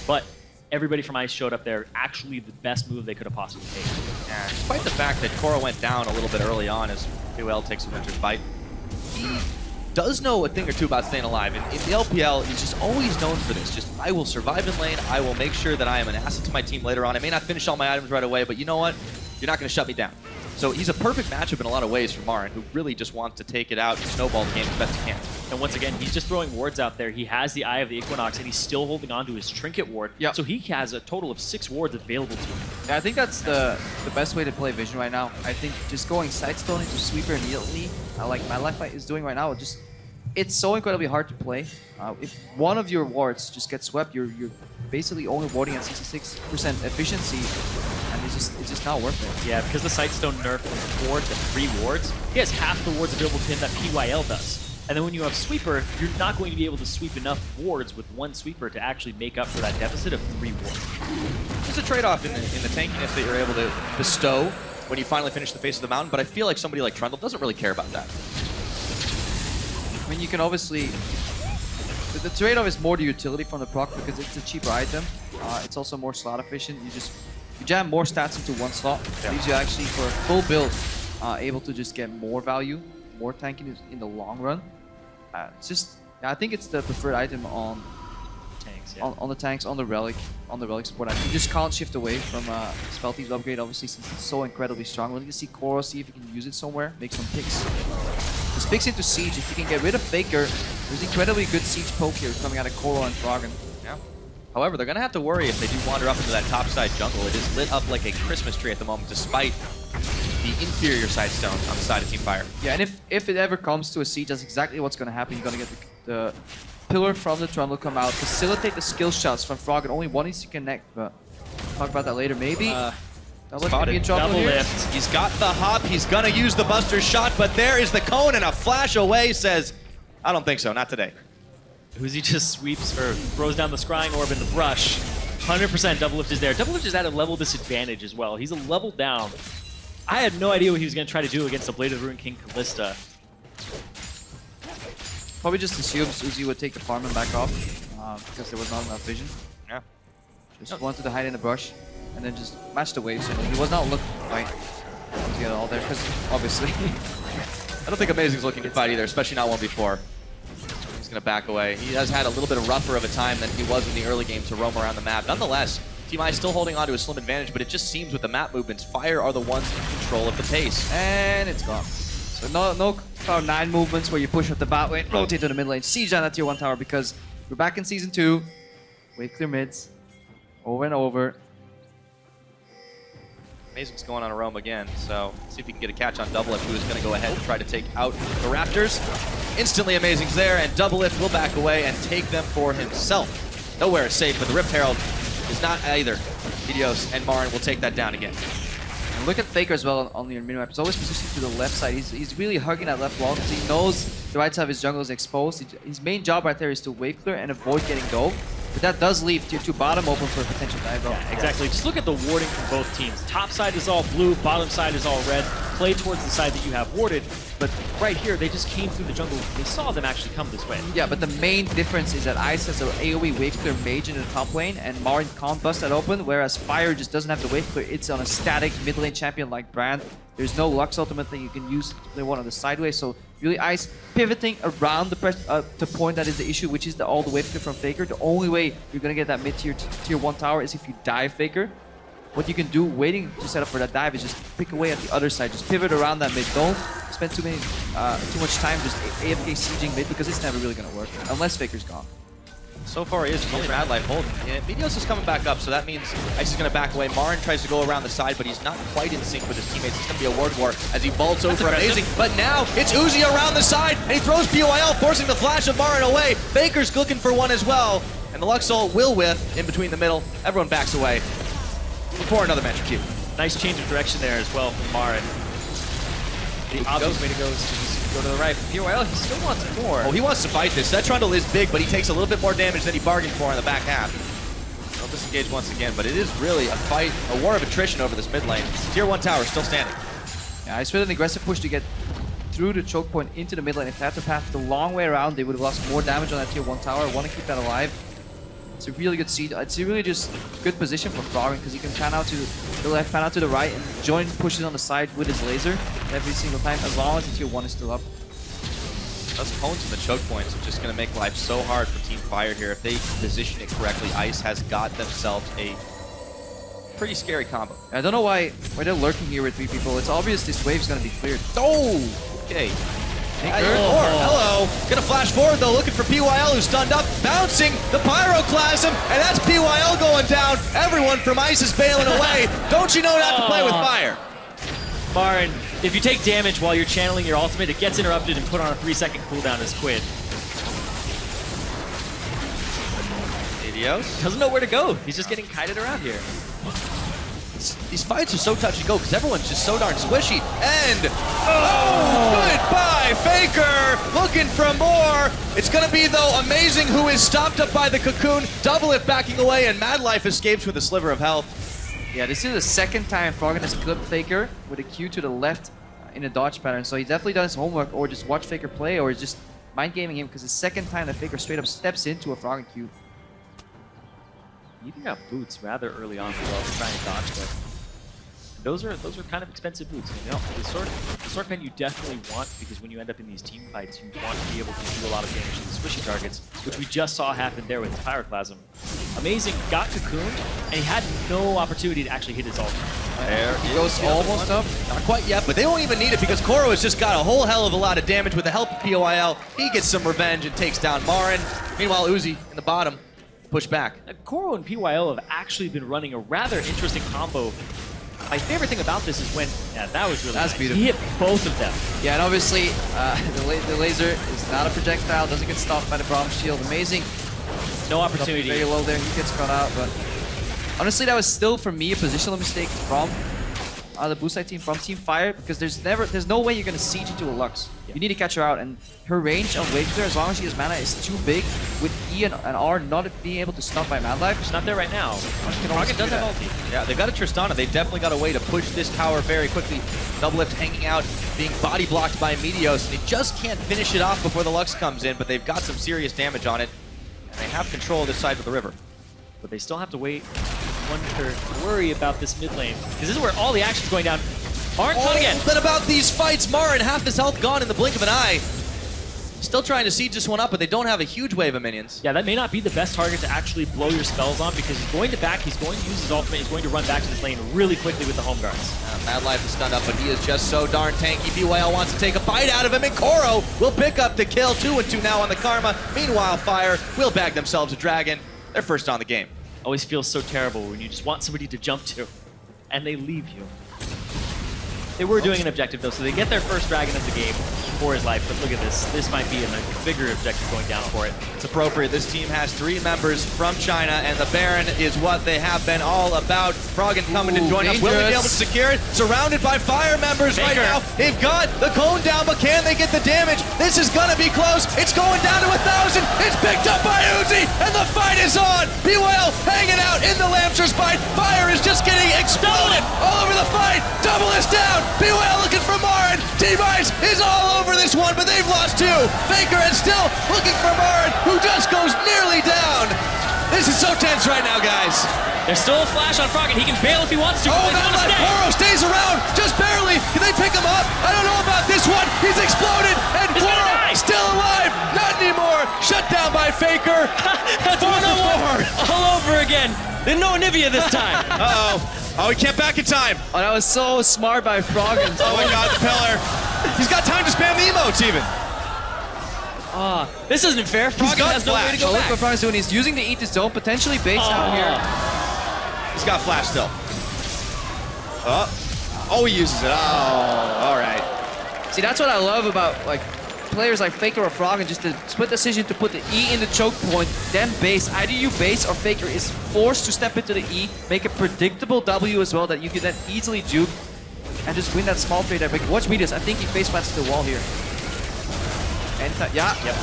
But everybody from Ice showed up there, actually the best move they could have possibly made. Yeah, despite the fact that Koro went down a little bit early on as POL takes a winter's bite, he does know a thing or two about staying alive. And in the LPL, he's just always known for this. Just, I will survive in lane, I will make sure that I am an asset to my team later on. I may not finish all my items right away, but you know what? You're not going to shut me down. So he's a perfect matchup in a lot of ways for Marin, who really just wants to take it out and snowball the game as best he can. And once again, he's just throwing wards out there. He has the Eye of the Equinox, and he's still holding on to his Trinket ward. Yep. So he has a total of 6 wards available to him. Yeah, I think that's the best way to play Vision right now. I think just going Sidestone into Sweeper immediately, like Mad Life is doing right now, it's so incredibly hard to play. If one of your wards just gets swept, you're basically only warding at 66% efficiency, and it's just not worth it. Yeah, because the Sightstone nerfed from 4 to 3 wards, he has half the wards available to him that PYL does. And then when you have Sweeper, you're not going to be able to sweep enough wards with one Sweeper to actually make up for that deficit of 3 wards. There's a trade-off in the tankiness that you're able to bestow when you finally finish the face of the mountain, but I feel like somebody like Trundle doesn't really care about that. I mean, you can obviously... The trade-off is more the utility from the proc because it's a cheaper item. It's also more slot efficient. You jam more stats into one slot. Leaves you actually, for a full build, able to just get more value, more tanking in the long run. It's just... I think it's the preferred item on Tanks, yeah. on the tanks, on the relic support. You just can't shift away from Spell Thief's upgrade, obviously, since it's so incredibly strong. We'll need to see Koro, see if you can use it somewhere, make some picks. Just picks into Siege. If you can get rid of FLICKR, there's incredibly good Siege poke here coming out of Koro and Froggen. Yeah. However, they're going to have to worry if they do wander up into that top side jungle. It is lit up like a Christmas tree at the moment, despite the inferior side stone on the side of Team Fire. Yeah, and if it ever comes to a Siege, that's exactly what's going to happen. You're going to get the pillar from the Trundle come out, facilitate the skill shots from Froggen. Only one needs to connect, but we'll talk about that later. Maybe Double lift be in trouble Double here. lift. He's got the hop. He's going to use the Buster shot, but there is the cone, and a flash away says, I don't think so, not today. Uzi just sweeps or throws down the scrying orb in the brush. 100% double lift is there. Double lift is at a level disadvantage as well. He's a level down. I had no idea what he was going to try to do against the Blade of the Ruined King Callista. Probably just assumes Uzi would take the farming back off because there was not enough vision. Yeah. Just wanted to hide in the brush and then just match the waves. And he was not looking right to get all there because obviously. I don't think Amazing's looking to fight either, especially not 1v4. He's going to back away. He has had a little bit of rougher of a time than he was in the early game to roam around the map. Nonetheless, Team I still holding on to a slim advantage, but it just seems with the map movements, Fire are the ones in control of the pace. And it's gone. So no Cloud 9 movements where you push up the bot lane, rotate to the mid lane, siege on that tier 1 tower because we're back in Season 2. Wave clear mids. Over and over. Amazing's going on a roam again, so see if he can get a catch on Double Lift, who is going to go ahead and try to take out the Raptors. Instantly Amazing's there, and Double Lift will back away and take them for himself. Nowhere is safe, but the Rift Herald is not either. Idios and Marin will take that down again. And look at FLICKR as well on the minimap. He's always positioned to the left side. He's really hugging that left wall because he knows the right side of his jungle is exposed. His main job right there is to wave clear and avoid getting dove. But that does leave tier 2 bottom open for a potential dive. Yeah, exactly. Just look at the warding from both teams. Top side is all blue, bottom side is all red. Play towards the side that you have warded, but right here, they just came through the jungle. They saw them actually come this way. Yeah, but the main difference is that Ice has an AoE wave clear mage in the top lane, and Marin can't bust that open, whereas Fire just doesn't have the wave clear. It's on a static mid lane champion like Brand. There's no Lux ultimate that you can use to play one on the sideways, so really Ice pivoting around the point that is the issue, which is all the wave clear from FLICKR. The only way you're gonna get that mid-tier tier 1 tower is if you dive FLICKR. What you can do waiting to set up for that dive is just pick away at the other side, just pivot around that mid. Don't spend too much time just AFK sieging mid because it's never really gonna work unless FLICKR's gone. So far, he is only Mad Life holding. Yeah, Meteos is coming back up, so that means Ice is going to back away. Marin tries to go around the side, but he's not quite in sync with his teammates. It's going to be a word war as he vaults over Amazing. But now it's Uzi around the side, and he throws PYL, forcing the flash of Marin away. Baker's looking for one as well, and the Luxol will whiff in between the middle. Everyone backs away before another match queue. Nice change of direction there as well from Marin. The obvious way to go is to just go to the right. PYL, he still wants more. Oh, he wants to fight this. That Trundle is big, but he takes a little bit more damage than he bargained for in the back half. He'll disengage once again, but it is really a fight, a war of attrition over this mid lane. Tier 1 tower still standing. Yeah, Ice with an aggressive push to get through the choke point into the mid lane. If they had to path the long way around, they would have lost more damage on that tier 1 tower. Want to keep that alive. It's a really good seed. It's a really just good position for Froggen because he can pan out to the left, pan out to the right, and join pushes on the side with his laser every single time as long as the tier 1 is still up. Those cones and the choke points are just going to make life so hard for Team Fire here. If they position it correctly, Ice has got themselves a pretty scary combo. I don't know why they're lurking here with 3 people. It's obvious this wave's going to be cleared. Oh! Okay. Hello. Gonna flash forward though, looking for PYL who's stunned up, bouncing the Pyroclasm, and that's PYL going down. Everyone from Ice is bailing away. Don't you know not to play with fire? Marin, if you take damage while you're channeling your ultimate, it gets interrupted and put on a 3-second cooldown as Quid. Idios. Doesn't know where to go. He's just getting kited around here. These fights are so touch and go because everyone's just so darn squishy. And goodbye, FLICKR. Looking for more. It's gonna be though Amazing, who is stopped up by the cocoon. Double Lift backing away, and Mad Life escapes with a sliver of health. Yeah, this is the second time Froggen has clipped FLICKR with a Q to the left in a dodge pattern. So he's definitely done his homework, or just watch FLICKR play, or just mind gaming him because the second time that FLICKR straight up steps into a Froggen cube. You can have boots rather early on as well to try and dodge, but those are kind of expensive boots. You know, the sword pen you definitely want because when you end up in these team fights, you want to be able to do a lot of damage to the squishy targets, which we just saw happen there with his Pyroclasm. Amazing, got cocooned, and he had no opportunity to actually hit his ult. There He goes almost up. Not quite yet, but they don't even need it because Koro has just got a whole hell of a lot of damage with the help of POIL. He gets some revenge and takes down Marin. Meanwhile, Uzi in the bottom, push back. Koro and PYL have actually been running a rather interesting combo. My favorite thing about this is when, yeah, that was really That's nice. beautiful. He hit both of them. Yeah, and obviously the laser is not a projectile, doesn't get stopped by the Bronze Shield. Amazing. No opportunity. Very low there, he gets caught out, but honestly that was still for me a positional mistake from the blue side team, from Team Fire, because there's no way you're gonna siege into a Lux. You need to catch her out, and her range on wave clear, as long as she has mana, is too big with E and R not being able to stun by Mad Life. She's not there right now. Rocket does have ulti. Yeah, they've got a Tristana. They've definitely got a way to push this tower very quickly. Double lift hanging out, being body blocked by Meteos. They just can't finish it off before the Lux comes in, but they've got some serious damage on it. And they have control of this side of the river. But they still have to wait, wonder, worry about this mid lane. Because this is where all the action's going down. Marin caught again. But about these fights, Marin, half his health gone in the blink of an eye. Still trying to siege this one up, but they don't have a huge wave of minions. Yeah, that may not be the best target to actually blow your spells on because he's going to back, he's going to use his ultimate, he's going to run back to this lane really quickly with the home guards. Mad Life is stunned up, but he is just so darn tanky. BYL wants to take a bite out of him, and Koro will pick up the kill. 2-2 now on the Karma. Meanwhile, Fire will bag themselves a dragon. They're first on the game. Always feels so terrible when you just want somebody to jump to, and they leave you. They were doing an objective though, so they get their first dragon of the game for his life, but look at this. This might be a bigger objective going down for it. It's appropriate. This team has 3 members from China, and the Baron is what they have been all about. Froggen coming to join us. Will they be able to secure it? Surrounded by Fire members right now. They've got the cone down, but can they get the damage? This is gonna be close. It's going down to 1,000. It's picked up by Uzi, and the fight is on. BYL hanging out in the Lancers fight. Fire is just getting exploded all over the fight. Double is down. BYL looking for Marin. T-Mice is all over this one, but they've lost 2. FLICKR and still looking for Marin, who just goes nearly down. This is so tense right now, guys. There's still a flash on Froggen. He can bail if he wants to. Oh, Mad Life Koro stays around, just barely. Can they pick him up? I don't know about this one. He's exploded, and Koro still alive. Not anymore. Shut down by FLICKR. That's one more. All over again. Then no Anivia this time. Uh-oh. Oh, he can't back in time. Oh, that was so smart by Froggen. Oh my god, the pillar. He's got time to spam the emotes even. This isn't fair. Froggen got has no way to go Look back. what Froggen's doing. He's using the eat to zone, potentially base out here. He's got flash still. Oh, he uses it. Oh, all right. See, that's what I love about like players like FLICKR or Froggen, just the split decision to put the E in the choke point, then base. Either you base or FLICKR is forced to step into the E, make a predictable W as well that you can then easily juke and just win that small trade. Like, watch Meteos. I think he face plants to the wall here. And yeah. Yep.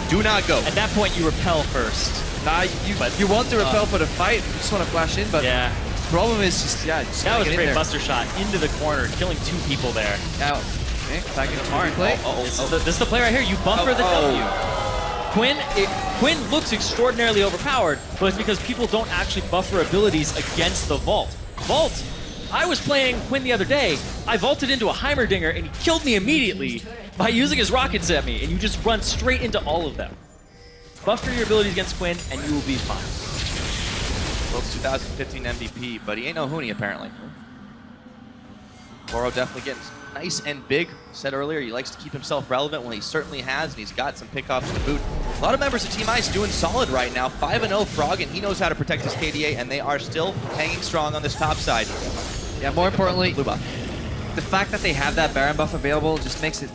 Do not go. At that point, you repel first. Nah, you want to repel for the fight. You just want to flash in, but Yeah. the problem is just just That was a get in great there. buster shot into the corner, killing 2 people there. Now, okay, back into Marin play. This is the play right here. You buffer the W. Quinn looks extraordinarily overpowered, but it's because people don't actually buffer abilities against the Vault. Vault! I was playing Quinn the other day. I vaulted into a Heimerdinger and he killed me immediately by using his rockets at me, and you just run straight into all of them. Buffer your abilities against Quinn and you will be fine. World's 2015 MVP, but he ain't no Huni apparently. Koro definitely getting nice and big. Said earlier, he likes to keep himself relevant. Well, he certainly has, and he's got some pickoffs to boot. A lot of members of Team Ice doing solid right now. 5-0 Froggen. He knows how to protect his KDA, and they are still hanging strong on this top side. Yeah, more importantly, Blue buff. the fact that they have that Baron buff available just makes it...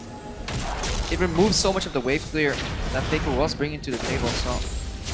It removes so much of the wave clear that FLICKR was bringing to the table, so...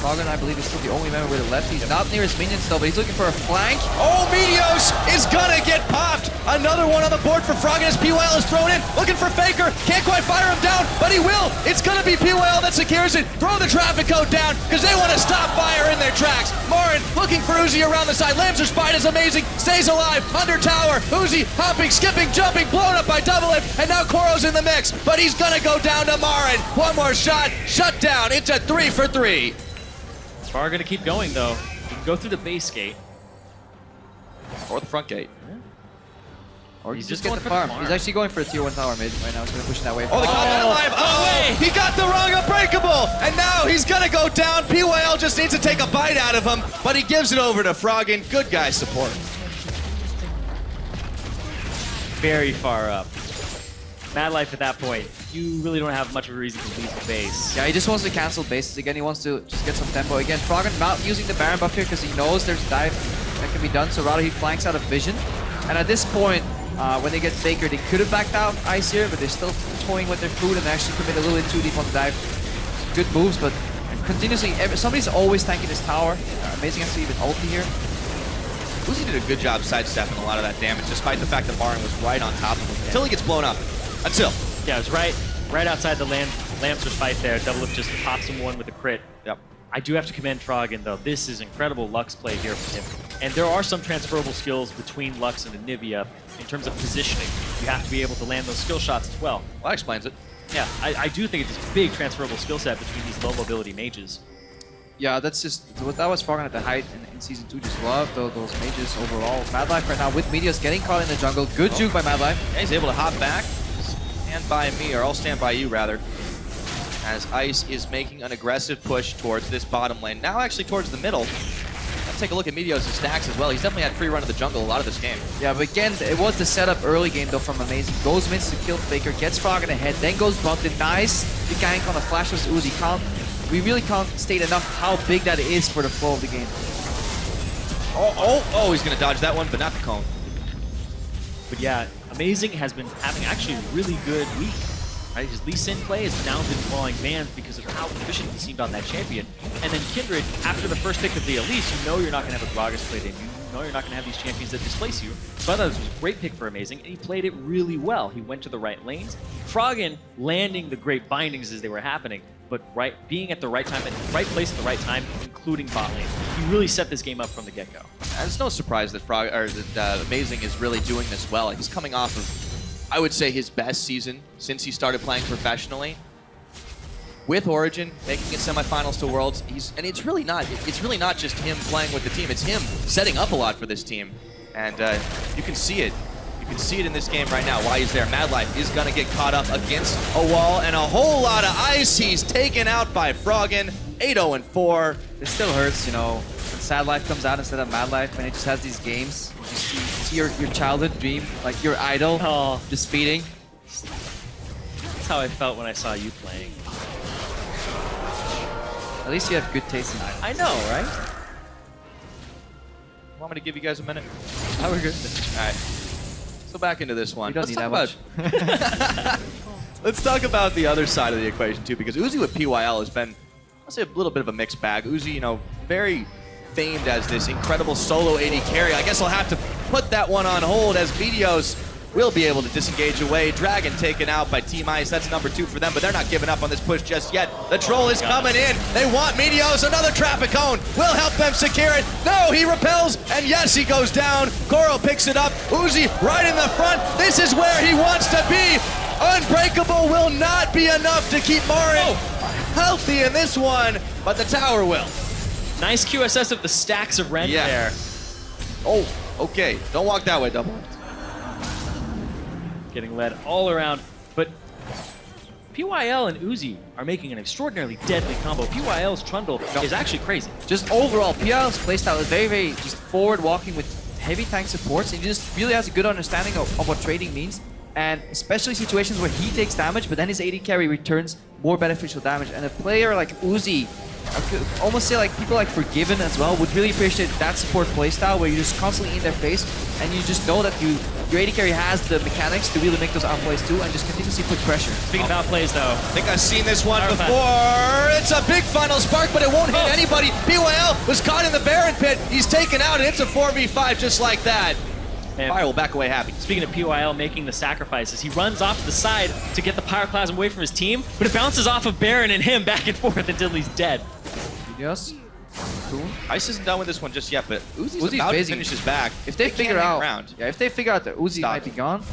Froggen, I believe, is still the only member with a left. He's not near his minions though, but he's looking for a flank. Oh, Meteos is gonna get popped. Another one on the board for Froggen as PYL is thrown in. Looking for FLICKR. Can't quite fire him down, but he will. It's gonna be PYL that secures it. Throw the traffic code down because they want to stop fire in their tracks. Marin looking for Uzi around the side. Lamser Spite is amazing. Stays alive. Under tower. Uzi hopping, skipping, jumping, blown up by Double Lift. And now Koro's in the mix, but he's gonna go down to Marin. One more shot. Shut down. It's a 3 for 3. Far gonna keep going though. You can go through the base gate. Or the front gate. Or He's just just get going the for the farm. farm. He's actually going for a tier 1 tower mid right now. He's gonna push it that way. Oh, they got that alive. Oh, he got the wrong Unbreakable. And now he's gonna go down. PYL just needs to take a bite out of him, but he gives it over to Froggen. Good guy support. Very far up. Mad Life at that point, you really don't have much of a reason to leave the base. Yeah, he just wants to cancel bases again. He wants to just get some tempo. Again, Froggen not using the Baron buff here because he knows there's dive that can be done. So rather he flanks out of vision. And at this point, when they get FLICKR, they could have backed out Ice here, but they're still toying with their food and actually commit a little bit too deep on the dive. Good moves, but continuously, somebody's always tanking this tower. Amazing has to even ulti here. Uzi did a good job sidestepping a lot of that damage, despite the fact that Marin was right on top of him. Until he gets blown up. Until. Yeah, it was right outside the Lamster's fight there. Double Lift just pops him one with a crit. Yep. I do have to commend Froggen though. This is incredible Lux play here from him. And there are some transferable skills between Lux and Anivia in terms of positioning. You have to be able to land those skill shots as well. Well, that explains it. Yeah, I do think it's a big transferable skill set between these low mobility mages. Yeah, that's just that was Froggen at the height in Season 2. Just love those mages overall. Mad Life right now with Meteos getting caught in the jungle. Good juke by Mad Life. Yeah, he's able to hop back. Stand by me, or I'll stand by you rather. As Ice is making an aggressive push towards this bottom lane. Now actually towards the middle. Let's take a look at Meteos' stacks as well. He's definitely had free run of the jungle a lot of this game. Yeah, but again, it was the setup early game though from Amazing. Goes mids to kill FLICKR, gets Froggen ahead, then goes Bunted. Nice. The gank on the flashes Uzi. We really can't state enough how big that is for the flow of the game. Oh, he's gonna dodge that one, but not the cone. But yeah, Amazing has been having actually a really good week. Right? His Lee Sin play has now been drawing bans because of how efficient he seemed on that champion. And then Kindred, after the first pick of the Elise, you know you're not going to have a Gragas played in. You know you're not going to have these champions that displace you. So I thought this was a great pick for Amazing, and he played it really well. He went to the right lanes. Froggen landing the great bindings as they were happening, but being at the right time, at the right place at the right time, including bot lane. He really set this game up from the get-go. And it's no surprise that Amazing is really doing this well. He's coming off of, I would say, his best season since he started playing professionally. With Origin, making it semifinals to Worlds, and it's really not just him playing with the team, it's him setting up a lot for this team. And you can see it. You can see it in this game right now, why he's there. Mad Life is gonna get caught up against a wall and a whole lot of ice. He's taken out by Froggen, 8-0-4. It still hurts, you know, when Sad Life comes out instead of Mad Life, when it just has these games. You just see your childhood dream, like your idol, just feeding. That's how I felt when I saw you playing. At least you have good taste in idol. I know, right? Want me to give you guys a minute? Oh, we're good. All right. So back into this one. You don't need that much. Let's talk about the other side of the equation too, because Uzi with PYL has been, I'll say, a little bit of a mixed bag. Uzi, you know, very famed as this incredible solo AD carry. I guess I'll have to put that one on hold as Meteos will be able to disengage away. Dragon taken out by Team Ice. That's number 2 for them, but they're not giving up on this push just yet. The troll is coming in. They want Meteos. Another traffic cone will help them secure it. No, he repels, and yes, he goes down. Goro picks it up. Uzi right in the front. This is where he wants to be. Unbreakable will not be enough to keep Marin healthy in this one, but the tower will. Nice QSS of the stacks of Rend there. Oh, okay. Don't walk that way, Double. Getting led all around, but PYL and Uzi are making an extraordinarily deadly combo. PYL's Trundle is actually crazy. Just overall, PL's playstyle is very just forward walking with heavy tank supports. And he just really has a good understanding of what trading means. And especially situations where he takes damage, but then his AD carry returns more beneficial damage. And a player like Uzi, I could almost say like people like Forgiven as well, would really appreciate that support playstyle where you're just constantly in their face and you just know that you your AD carry has the mechanics to really make those outplays too and just continuously put pressure. Speaking of outplays, though, I think I've seen this one Power before. It's a big final spark, but it won't hit anybody. BYL was caught in the Baron pit. He's taken out, and it's a 4v5 just like that. and Fire will back away happy. speaking of PYL making the sacrifices, he runs off to the side to get the Pyroclasm away from his team, but it bounces off of Baron and him back and forth until he's dead. Yes. Cool. Ice isn't done with this one just yet, but Uzi's Uzi's about busy. to finish his back. If they can't figure hang out, around. yeah, if they figure out that Uzi might be gone,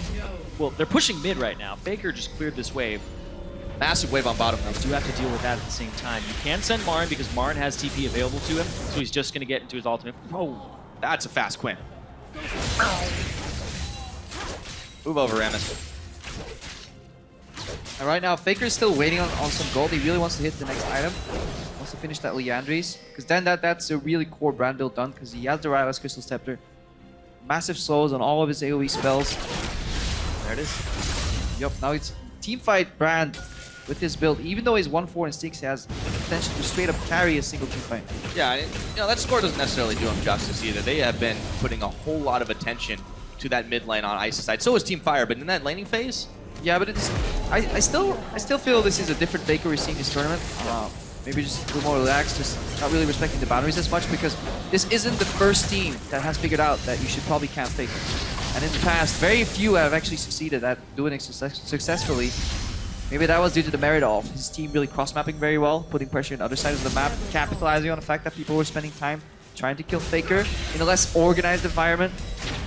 Well, they're pushing mid right now. Faker just cleared this wave. Massive wave on bottom. You do have to deal with that at the same time. You can send Marin because Marin has TP available to him, so he's just going to get into his ultimate. Oh, That's a fast Quinn. Move over, Ramus. and right now Faker's still waiting on some gold. He really wants to hit the next item. Wants to finish that Leandries, because then that's a really core brand build done, because he has the Rylai's Crystal Scepter. Massive slows on all of his AoE spells. There it is. Yup, now it's teamfight brand with this build. Even though he's 1-4 and 6, he has the potential to straight up carry a single teamfight. Yeah, and, that score doesn't necessarily do him justice either. They have been putting a whole lot of attention to that mid lane on Ice's side. So is Team Fire, but in that laning phase, Yeah, but it's I still feel this is a different Faker we're seeing this tournament. Maybe just a little more relaxed, just not really respecting the boundaries as much, because this isn't the first team that has figured out that you should probably camp Faker. And in the past, very few have actually succeeded at doing it successfully. Maybe that was due to the merit of his team really cross-mapping very well, putting pressure on the other side of the map, capitalizing on the fact that people were spending time trying to kill Faker in a less organized environment.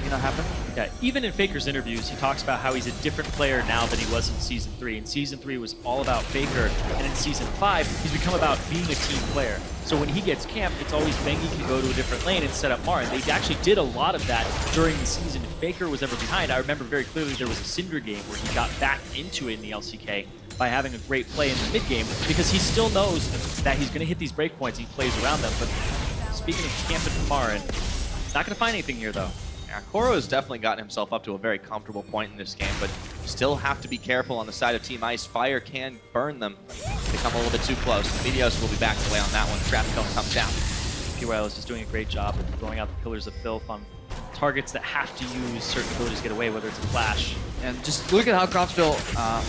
May not happen. yeah. Even in Faker's interviews, he talks about how he's a different player now than he was in Season 3. And Season 3 was all about Faker, and in Season 5, he's become about being a team player. So when he gets camped, it's always Bengi can go to a different lane and set up Marin. They actually did a lot of that during the season. If Faker was ever behind, I remember very clearly there was a Syndra game where he got back into it in the LCK by having a great play in the mid game, because he still knows that he's going to hit these breakpoints. He plays around them. But speaking of camping Marin, he's not going to find anything here, though. yeah, Koro has definitely gotten himself up to a very comfortable point in this game, but still have to be careful on the side of Team Ice. Fire can burn them. They come a little bit too close. Meteos will be back away on that one. Trap cone comes down. PYL is just doing a great job of throwing out the Pillars of Filth on targets that have to use certain abilities to get away, whether it's a flash. And just look at how comfortable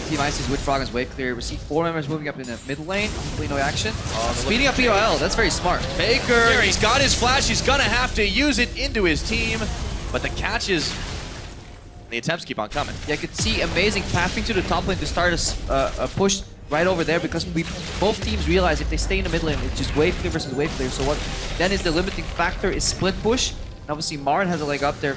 Team Ice is with Froggen's wave clear. We see 4 members moving up in the mid lane, completely no action. Speeding up POL, that's very smart. Faker, he's got his flash. He's going to have to use it into his team, but the catches, the attempts keep on coming. Yeah, I could see amazing pathing to the top lane to start a push right over there, because both teams realize if they stay in the mid lane, it's just wave clear versus wave clear. So what then is the limiting factor is split push. And obviously Marin has a leg up there.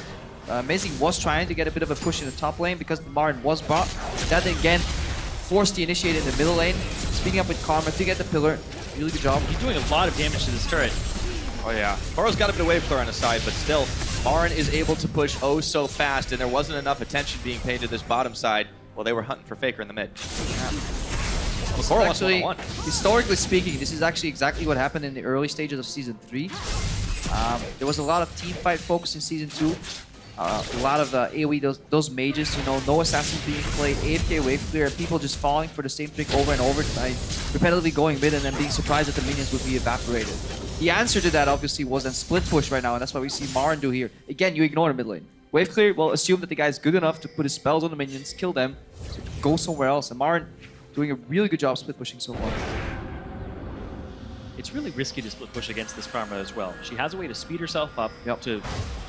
Amazing was trying to get a bit of a push in the top lane because Marin was bot. That again forced the initiate in the middle lane, speeding up with Karma to get the pillar. Really good job. He's doing a lot of damage to this turret. Oh yeah. Koro's got a bit of wave clear on his side, but still, Marin is able to push oh so fast, and there wasn't enough attention being paid to this bottom side while they were hunting for Faker in the mid. Well, Koro wants Actually, one-on-one. historically speaking, this is actually exactly what happened in the early stages of Season 3. There was a lot of team fight focus in Season 2. A lot of AoE, those mages, no assassins being played, AFK wave clear, and people just falling for the same trick over and over by repetitively going mid and then being surprised that the minions would be evaporated. The answer to that obviously was then split push right now, and that's what we see Marin do here. Again, you ignore the mid lane. Wave clear, well, assume that the guy's good enough to put his spells on the minions, kill them, so go somewhere else. And Marin doing a really good job split pushing so far. It's really risky to split push against this Karma as well. She has a way to speed herself up to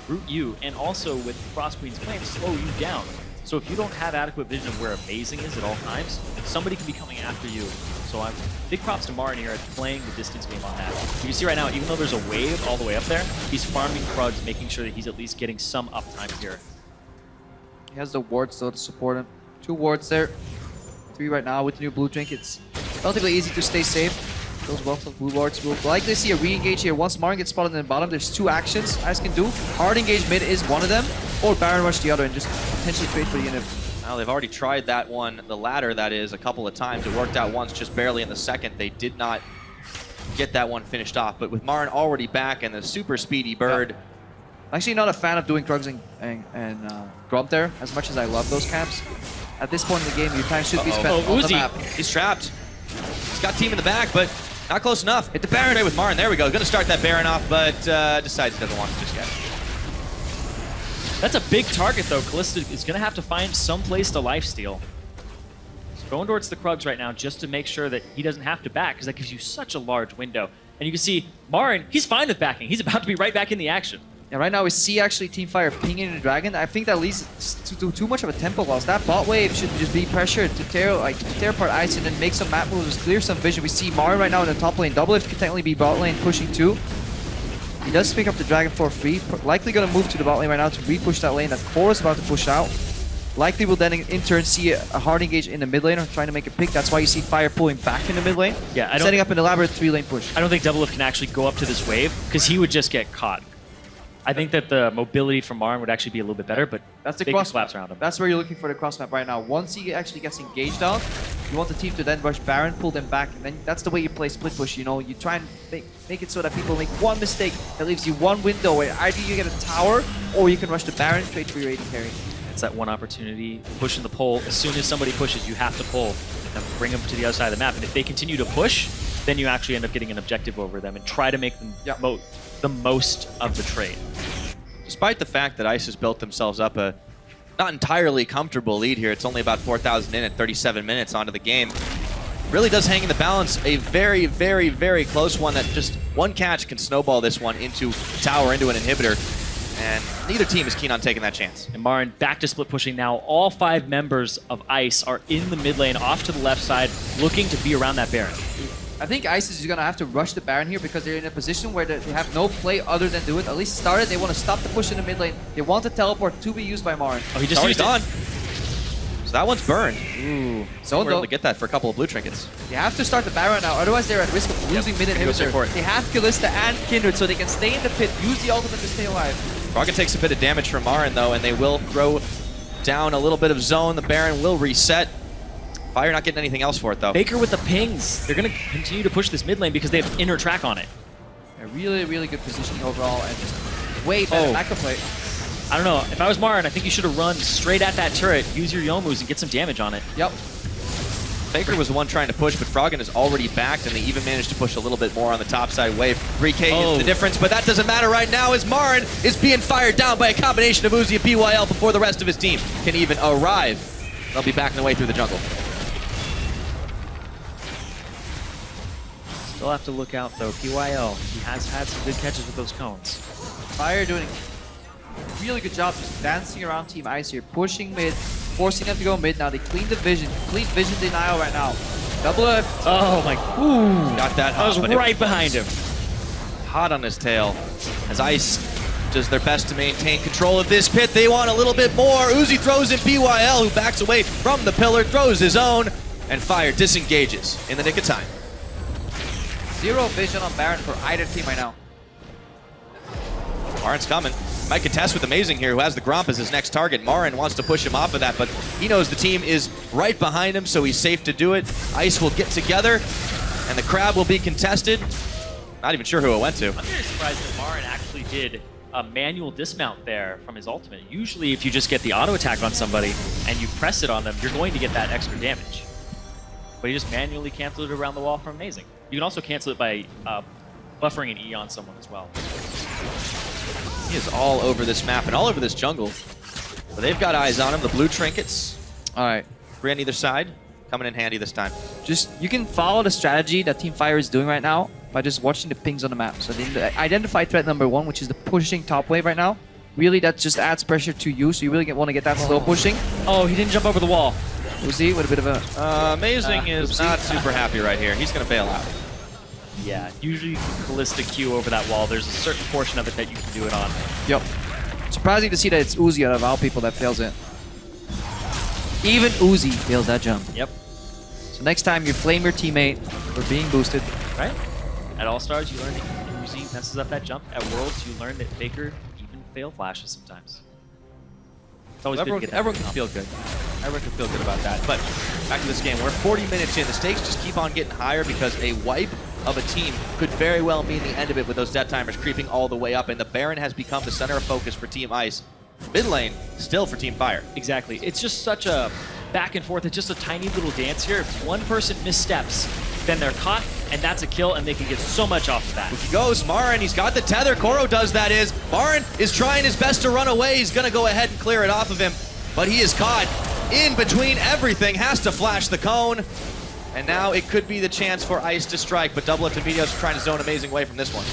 root you, and also with Frost Queen's Flame, slow you down. So if you don't have adequate vision of where Amazing is at all times, somebody can be coming after you. So I'm big props to Marin here at playing the distance game on that. You can see right now, even though there's a wave all the way up there, he's farming Krugs, making sure that he's at least getting some uptime here. He has the wards though to support him. 2 wards there. 3 right now with the new blue drink. It's relatively easy to stay safe. Those well from blue wards will likely see a re-engage here. Once Marin gets spotted in the bottom, there's 2 actions Ice can do. Hard engage mid is one of them, or Baron rush the other and just potentially trade for the unit. Now they've already tried that one, the ladder that is, a couple of times. It worked out once, just barely in the second. They did not get that one finished off, but with Marin already back and the super speedy bird. Yeah. I'm actually not a fan of doing Krugs and Grub there, as much as I love those camps. At this point in the game, your time should be spent on the map. He's trapped. He's got team in the back, but not close enough. Hit the Baron trade with Marin. There we go. Going to start that Baron off, but decides he doesn't want to just yet. That's a big target, though. Kalista is going to have to find some place to lifesteal. So going towards the Krugs right now just to make sure that he doesn't have to back, because that gives you such a large window. And you can see Marin, he's fine with backing. He's about to be right back in the action. And right now we see actually Team Fire pinging the Dragon. I think that leads to too much of a tempo loss. That bot wave should just be pressured to tear apart Ice and then make some map moves, clear some vision. We see Marin right now in the top lane. Double Lift could technically be bot lane pushing too. He does pick up the Dragon for free. Likely going to move to the bot lane right now to re-push that lane that Four is about to push out. Likely will then in turn see a hard engage in the mid lane or trying to make a pick. That's why you see Fire pulling back in the mid lane. Yeah, setting up an elaborate 3-lane push. I don't think Double Lift can actually go up to this wave because he would just get caught. I think that the mobility from Marin would actually be a little bit better, but that's the big cross slaps around him. That's where you're looking for the cross map right now. Once he actually gets engaged out, you want the team to then rush Baron, pull them back, and then that's the way you play split push. You know, you try and make it so that people make one mistake that leaves you one window where either you get a tower or you can rush the Baron straight for your AD carry. It's that one opportunity, pushing the pole. As soon as somebody pushes, you have to pull and bring them to the other side of the map. And if they continue to push, then you actually end up getting an objective over them and try to make them the most of the trade. Despite the fact that Ice has built themselves up a not entirely comfortable lead here, it's only about 4,000 in at 37 minutes onto the game. Really does hang in the balance a very, very, very close one that just one catch can snowball this one into tower, into an inhibitor. And neither team is keen on taking that chance. And Marin back to split pushing now. All 5 members of Ice are in the mid lane off to the left side looking to be around that Baron. I think Ice is going to have to rush the Baron here because they're in a position where they have no play other than do it. At least start it. They want to stop the push in the mid lane. They want the teleport to be used by Marin. Oh, he just used it. So that one's burned. Ooh. So we're able to get that for a couple of blue trinkets. They have to start the Baron now, otherwise they're at risk of losing mid inhibitor. They have Kalista and Kindred, so they can stay in the pit, use the ultimate to stay alive. Rocket takes a bit of damage from Marin though, and they will throw down a little bit of zone. The Baron will reset. Fire not getting anything else for it though. FLICKR with the pings. They're going to continue to push this mid lane because they have inner track on it. A really, really good positioning overall and just way better backup play. I don't know. If I was Marin, I think you should have run straight at that turret, use your Youmu's, and get some damage on it. Yep. FLICKR was the one trying to push, but Froggen is already backed, and they even managed to push a little bit more on the top side wave. 3K is the difference, but that doesn't matter right now as Marin is being fired down by a combination of Uzi and BYL before the rest of his team can even arrive. They'll be backing the way through the jungle. Still have to look out, though. PYL, he has had some good catches with those cones. Fire doing a really good job just dancing around Team Ice here, pushing mid, forcing them to go mid. Now they clean the vision, complete vision denial right now. Double Lift. Oh my, ooh. Got that I was right behind him. Hot on his tail as Ice does their best to maintain control of this pit. They want a little bit more. Uzi throws in BYL, who backs away from the pillar, throws his own, and Fire disengages in the nick of time. Zero vision on Baron for either team right now. Marin's coming. Might contest with Amazing here, who has the Gromp as his next target. Marin wants to push him off of that, but he knows the team is right behind him, so he's safe to do it. Ice will get together, and the Crab will be contested. Not even sure who it went to. I'm very surprised that Marin actually did a manual dismount there from his ultimate. Usually if you just get the auto attack on somebody and you press it on them, you're going to get that extra damage. But he just manually canceled it around the wall from Amazing. You can also cancel it by buffering an E on someone as well. He is all over this map and all over this jungle. But they've got eyes on him. The blue trinkets. All right. 3 on either side. Coming in handy this time. Just, you can follow the strategy that Team Fire is doing right now by just watching the pings on the map. So they identify threat number 1, which is the pushing top wave right now. Really, that just adds pressure to you, so you really want to get that slow pushing. Oh, he didn't jump over the wall. Uzi with a bit of a... Amazing is not super happy right here. He's going to bail out. Yeah, usually you can Kalista Q over that wall. There's a certain portion of it that you can do it on. Yep. Surprising to see that it's Uzi out of all people that fails it. Even Uzi fails that jump. Yep. So next time you flame your teammate for being boosted. Right? At All-Stars, you learn that Uzi messes up that jump. At Worlds, you learn that FLICKR even fail flashes sometimes. It's always good to get that. Everyone can feel good. Everyone can feel good about that. But back to this game. We're 40 minutes in. The stakes just keep on getting higher because a wipe of a team could very well mean the end of it with those death timers creeping all the way up. And the Baron has become the center of focus for Team Ice. Mid lane, still for Team Fire. Exactly. It's just such a back and forth. It's just a tiny little dance here. If one person missteps, then they're caught and that's a kill, and they can get so much off of that. He goes, Marin, he's got the tether. Koro does, that is. Marin is trying his best to run away. He's gonna go ahead and clear it off of him, but he is caught in between everything, has to flash the cone. And now it could be the chance for Ice to strike, but double up to Meteos trying to zone amazing way from this one.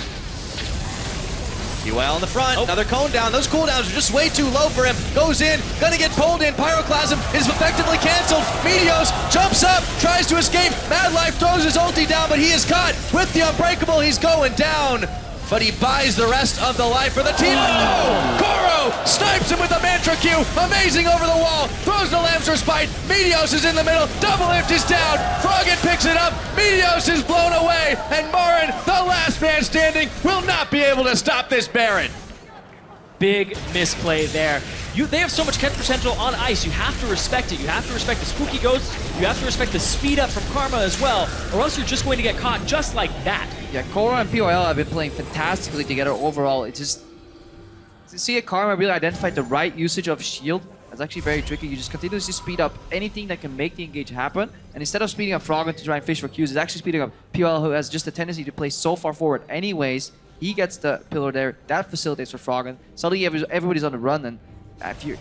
UL in the front, another cone down. Those cooldowns are just way too low for him. Goes in, gonna get pulled in. Pyroclasm is effectively canceled. Meteos jumps up, tries to escape. Mad Life throws his ulti down, but he is caught with the Unbreakable. He's going down, but he buys the rest of the life for the team. Oh! Koro snipes him with a Mantra Q. Amazing over the wall. Throws the Lamb's Respite. Meteos is in the middle. Double lift is down. Froggen picks it up. Meteos is blown away. And Marin, the last man standing, will not be able to stop this Baron. Big misplay there. They have so much catch potential on Ice. You have to respect it. You have to respect the spooky ghosts. You have to respect the speed up from Karma as well, or else you're just going to get caught just like that. Yeah, Koro and POL have been playing fantastically together overall. It's just to see a Karma really identify the right usage of shield. That's actually very tricky. You just continuously speed up anything that can make the engage happen, and instead of speeding up Froggen to try and fish for Qs, it's actually speeding up POL, who has just a tendency to play so far forward anyways. He gets the pillar there. That facilitates for Froggen. Suddenly everybody's on the run, and if you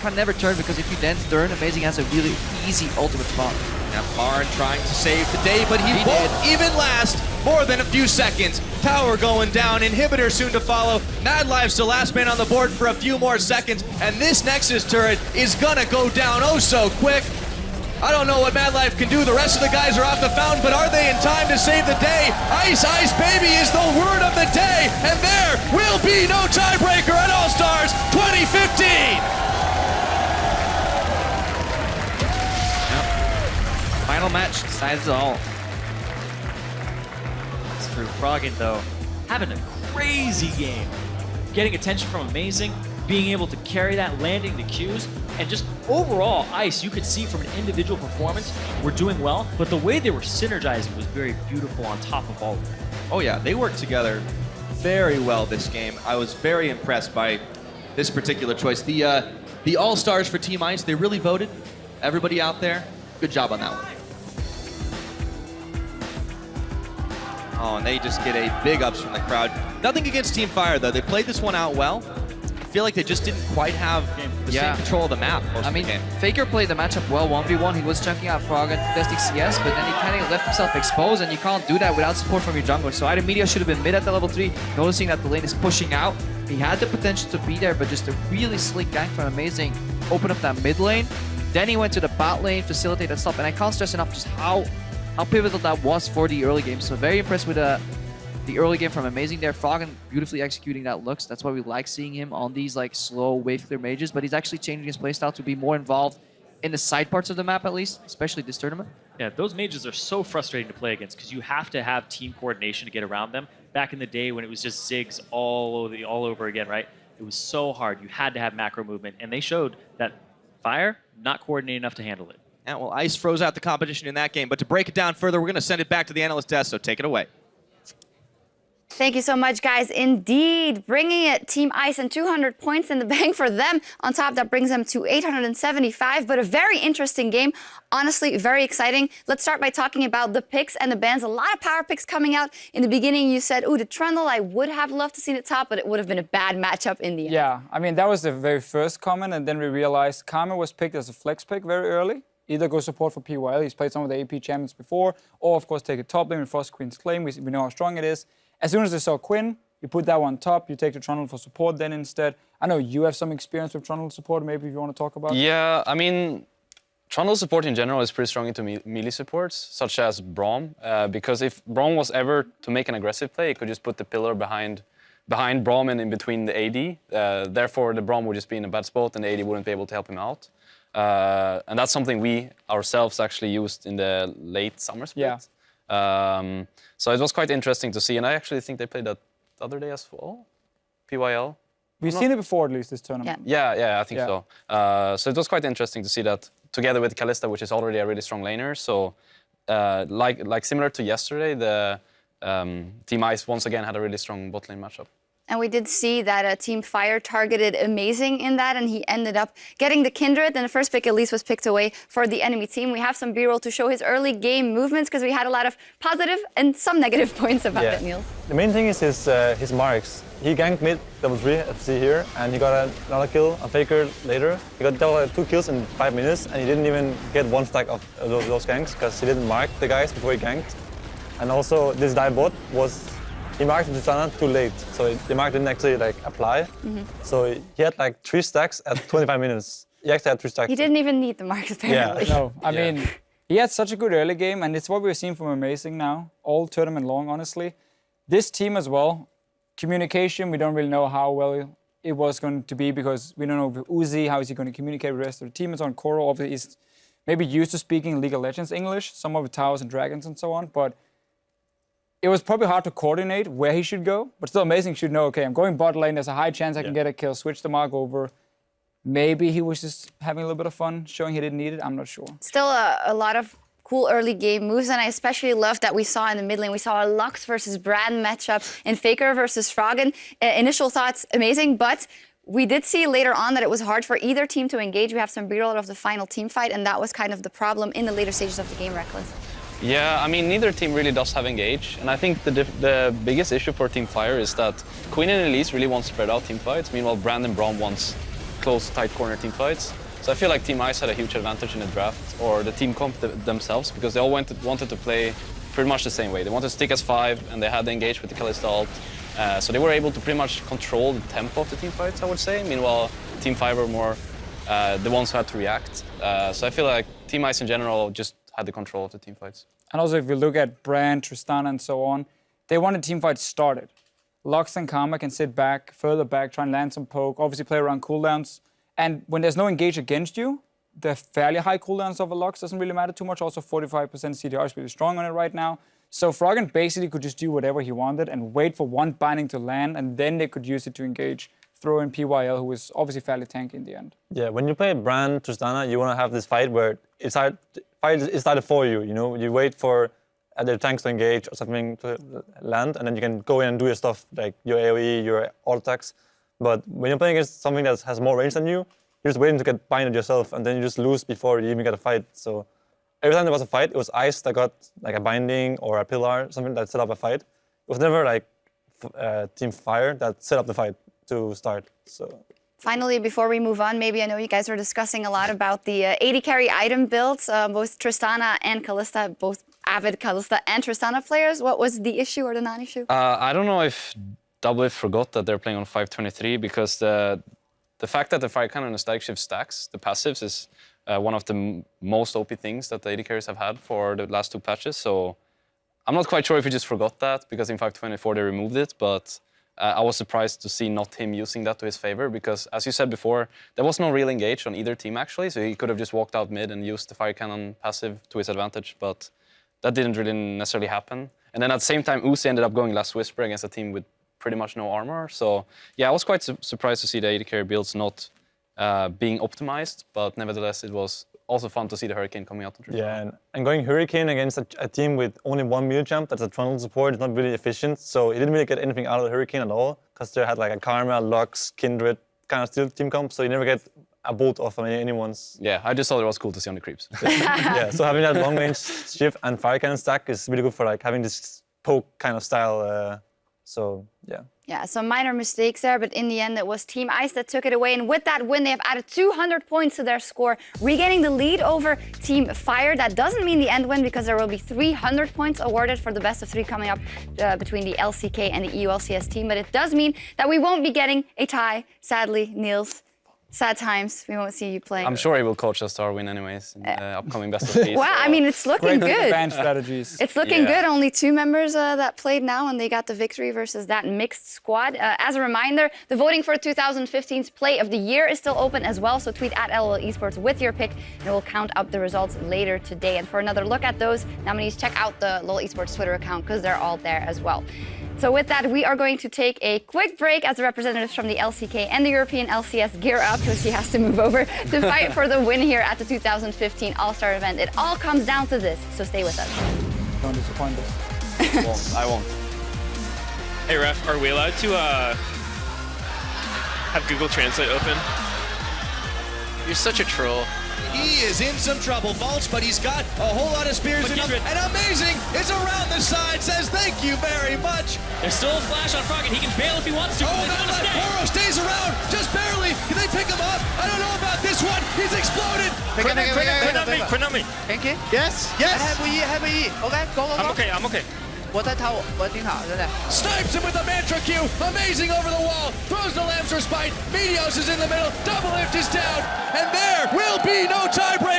can never turn, because if you then turn, Amazing has a really easy ultimate spawn. Now Marin trying to save the day, but he won't even last more than a few seconds. Tower going down, inhibitor soon to follow. Mad Life's the last man on the board for a few more seconds, and this Nexus turret is gonna go down oh so quick. I don't know what Mad Life can do. The rest of the guys are off the fountain, but are they in time to save the day? Ice Ice Baby is the word of the day, and there will be no tiebreaker at All-Stars 2015! Final match decides it all. It's true. Froggen, though, having a crazy game. Getting attention from Amazing, being able to carry that, landing the Qs, and just overall, Ice, you could see from an individual performance, we're doing well, but the way they were synergizing was very beautiful on top of all of that. Oh yeah, they worked together very well this game. I was very impressed by this particular choice. The All-Stars for Team Ice, they really voted. Everybody out there, good job on that one. Oh, and they just get a big ups from the crowd. Nothing against Team Fire, though. They played this one out well. I feel like they just didn't quite have the same control of the map most of the game. FLICKR played the matchup well 1v1. He was chunking out Froggen, testing CS, but then he kind of left himself exposed, and you can't do that without support from your jungler. So either Meteos should have been mid at the level 3, noticing that the lane is pushing out. He had the potential to be there, but just a really slick gank from Amazing opened up that mid lane. Then he went to the bot lane, facilitate that stop, and I can't stress enough just how pivotal that was for the early game. So very impressed with the early game from Amazing there. Froggen beautifully executing that looks. That's why we like seeing him on these like slow wave clear mages, but he's actually changing his playstyle to be more involved in the side parts of the map at least, especially this tournament. Yeah, those mages are so frustrating to play against because you have to have team coordination to get around them. Back in the day when it was just Ziggs all over again, right? It was so hard. You had to have macro movement, and they showed that Fire, not coordinated enough to handle it. Yeah, well, Ice froze out the competition in that game, but to break it down further, we're going to send it back to the analyst desk, so take it away. Thank you so much, guys. Indeed, bringing it, Team Ice, and 200 points in the bank for them. On top, that brings them to 875, but a very interesting game. Honestly, very exciting. Let's start by talking about the picks and the bans. A lot of power picks coming out. In the beginning, you said, ooh, the Trundle, I would have loved to see it top, but it would have been a bad matchup in the end. Yeah, I mean, that was the very first comment, and then we realized Karma was picked as a flex pick very early. Either go support for PYL, he's played some of the AP champions before, or of course take a top lane with Frost Queen's Claim. We know how strong it is. As soon as they saw Quinn, you put that one top, you take the Trundle for support then instead. I know you have some experience with Trundle support, maybe if you want to talk about it. Yeah, I mean, Trundle support in general is pretty strong into melee supports, such as Braum, because if Braum was ever to make an aggressive play, he could just put the pillar behind Braum and in between the AD. Therefore, the Braum would just be in a bad spot and the AD wouldn't be able to help him out. And that's something we ourselves actually used in the late summer split. Yeah. So it was quite interesting to see, and I actually think they played that the other day as well, PYL. We've seen it before, at least, this tournament. Yeah, I think so. So it was quite interesting to see that together with Kalista, which is already a really strong laner. So like similar to yesterday, the Team Ice once again had a really strong bot lane matchup. And we did see that Team Fire targeted Amazing in that, and he ended up getting the Kindred, and the first pick at least was picked away for the enemy team. We have some B-roll to show his early game movements because we had a lot of positive and some negative points about it, Niels. The main thing is his marks. He ganked mid level 3, as you see here, and he got another kill on Faker later. He got 2 kills in 5 minutes, and he didn't even get 1 stack of those ganks because he didn't mark the guys before he ganked. And also, this dive bot was, he marked the Tristana too late, so the mark didn't actually like apply. So he had like 3 stacks at 25 minutes. He actually had 3 stacks. He didn't even need the marks apparently. Yeah, no, I mean, he had such a good early game, and it's what we've seen from Amazing now, all tournament long, honestly. This team as well, communication, we don't really know how well it was going to be because we don't know with Uzi, how is he going to communicate with the rest of the team. It's on Koro, obviously he's maybe used to speaking League of Legends English, some of the Towers and Dragons and so on, but it was probably hard to coordinate where he should go, but still Amazing should know, okay, I'm going bot lane, there's a high chance I can get a kill, switch the mark over. Maybe he was just having a little bit of fun, showing he didn't need it, I'm not sure. Still a lot of cool early game moves, and I especially love that we saw in the mid lane, we saw a Lux versus Brand matchup in FLICKR versus Froggen. Initial thoughts, amazing, but we did see later on that it was hard for either team to engage. We have some B-roll of the final team fight, and that was kind of the problem in the later stages of the game, Reckless. Yeah, I mean, neither team really does have engage, and I think the biggest issue for Team Fire is that Queen and Elise really want spread out team fights, meanwhile Brand and Braum wants close, tight corner team fights. So I feel like Team Ice had a huge advantage in the draft, or the team comp themselves, because they all wanted to play pretty much the same way. They wanted to stick as 5, and they had to engage with the Kalista ult. So they were able to pretty much control the tempo of the team fights, I would say. Meanwhile, Team 5 were more the ones who had to react. So I feel like Team Ice in general just had the control of the team fights. And also, if you look at Brand, Tristana, and so on, they wanted team fights started. Lux and Karma can sit back, further back, try and land some poke, obviously play around cooldowns. And when there's no engage against you, the fairly high cooldowns of a Lux doesn't really matter too much. Also, 45% CDR is really strong on it right now. So Froggen basically could just do whatever he wanted and wait for one binding to land, and then they could use it to engage, throw in PYL, who was obviously fairly tanky in the end. Yeah, when you play Brand, Tristana, you want to have this fight where it's hard, fight is started for you, you know? You wait for their tanks to engage or something to land, and then you can go in and do your stuff, like your AoE, your alt attacks. But when you're playing against something that has more range than you, you're just waiting to get binded yourself, and then you just lose before you even get a fight. So every time there was a fight, it was Ice that got like a binding or a pillar, something that set up a fight. It was never like Team Fire that set up the fight to start. So. Finally, before we move on, maybe I know you guys were discussing a lot about the AD carry item builds, both Tristana and Kalista, both avid Kalista and Tristana players. What was the issue or the non-issue? I don't know if Double forgot that they're playing on 523 because the fact that the fire cannon and the static shift stacks, the passives, is one of the most OP things that the AD carries have had for the last 2 patches. So I'm not quite sure if he just forgot that because in 524 they removed it, but I was surprised to see not him using that to his favor because, as you said before, there was no real engage on either team actually, so he could have just walked out mid and used the fire cannon passive to his advantage, but that didn't really necessarily happen. And then at the same time, Uzi ended up going Last Whisper against a team with pretty much no armor. So yeah, I was quite surprised to see the AD carry builds not being optimized, but nevertheless, it was also fun to see the Hurricane coming out. Yeah, and going Hurricane against a team with only 1 meter jump, that's a Trundle support, it's not really efficient. So he didn't really get anything out of the Hurricane at all, because they had like a Karma, Lux, Kindred, kind of still team comp, so you never get a bolt off of anyone's. Yeah, I just thought it was cool to see on the creeps. Yeah, so having that long range shift and fire cannon stack is really good for like having this poke kind of style. So yeah. Yeah, some minor mistakes there, but in the end, it was Team Ice that took it away. And with that win, they have added 200 points to their score, regaining the lead over Team Fire. That doesn't mean the end win because there will be 300 points awarded for the best of 3 coming up between the LCK and the EULCS team. But it does mean that we won't be getting a tie, sadly, Niels. Sad times. We won't see you playing. I'm sure he will coach us to our win anyways in the upcoming best of 3. Well, I mean, it's looking good. Band strategies. It's looking good. Only 2 members that played now, and they got the victory versus that mixed squad. As a reminder, the voting for 2015's Play of the Year is still open as well, so tweet at LOL Esports with your pick, and we'll count up the results later today. And for another look at those nominees, check out the LOL Esports Twitter account because they're all there as well. So with that, we are going to take a quick break as the representatives from the LCK and the European LCS gear up because he has to move over to fight for the win here at the 2015 All-Star event. It all comes down to this, so stay with us. Don't disappoint us. I won't. Hey ref, are we allowed to have Google Translate open? You're such a troll. He is in some trouble, Vaults, but he's got a whole lot of spears in him. And Amazing is around the side, says thank you very much. There's still a flash on Froggen. He can bail if he wants to. Oh, no, Poro stays around, just barely. Can they pick him up? I don't know about this one. He's exploded. Quit on me. Thank you. Yes, yes. Have we? Okay, go. I'm okay. 我在逃，我挺好，真的。 Snipes him with a mantra Q. Amazing over the wall. Throws the Lamps Respite. Meteos is in the middle. Double lift is down. And there will be no tiebreak.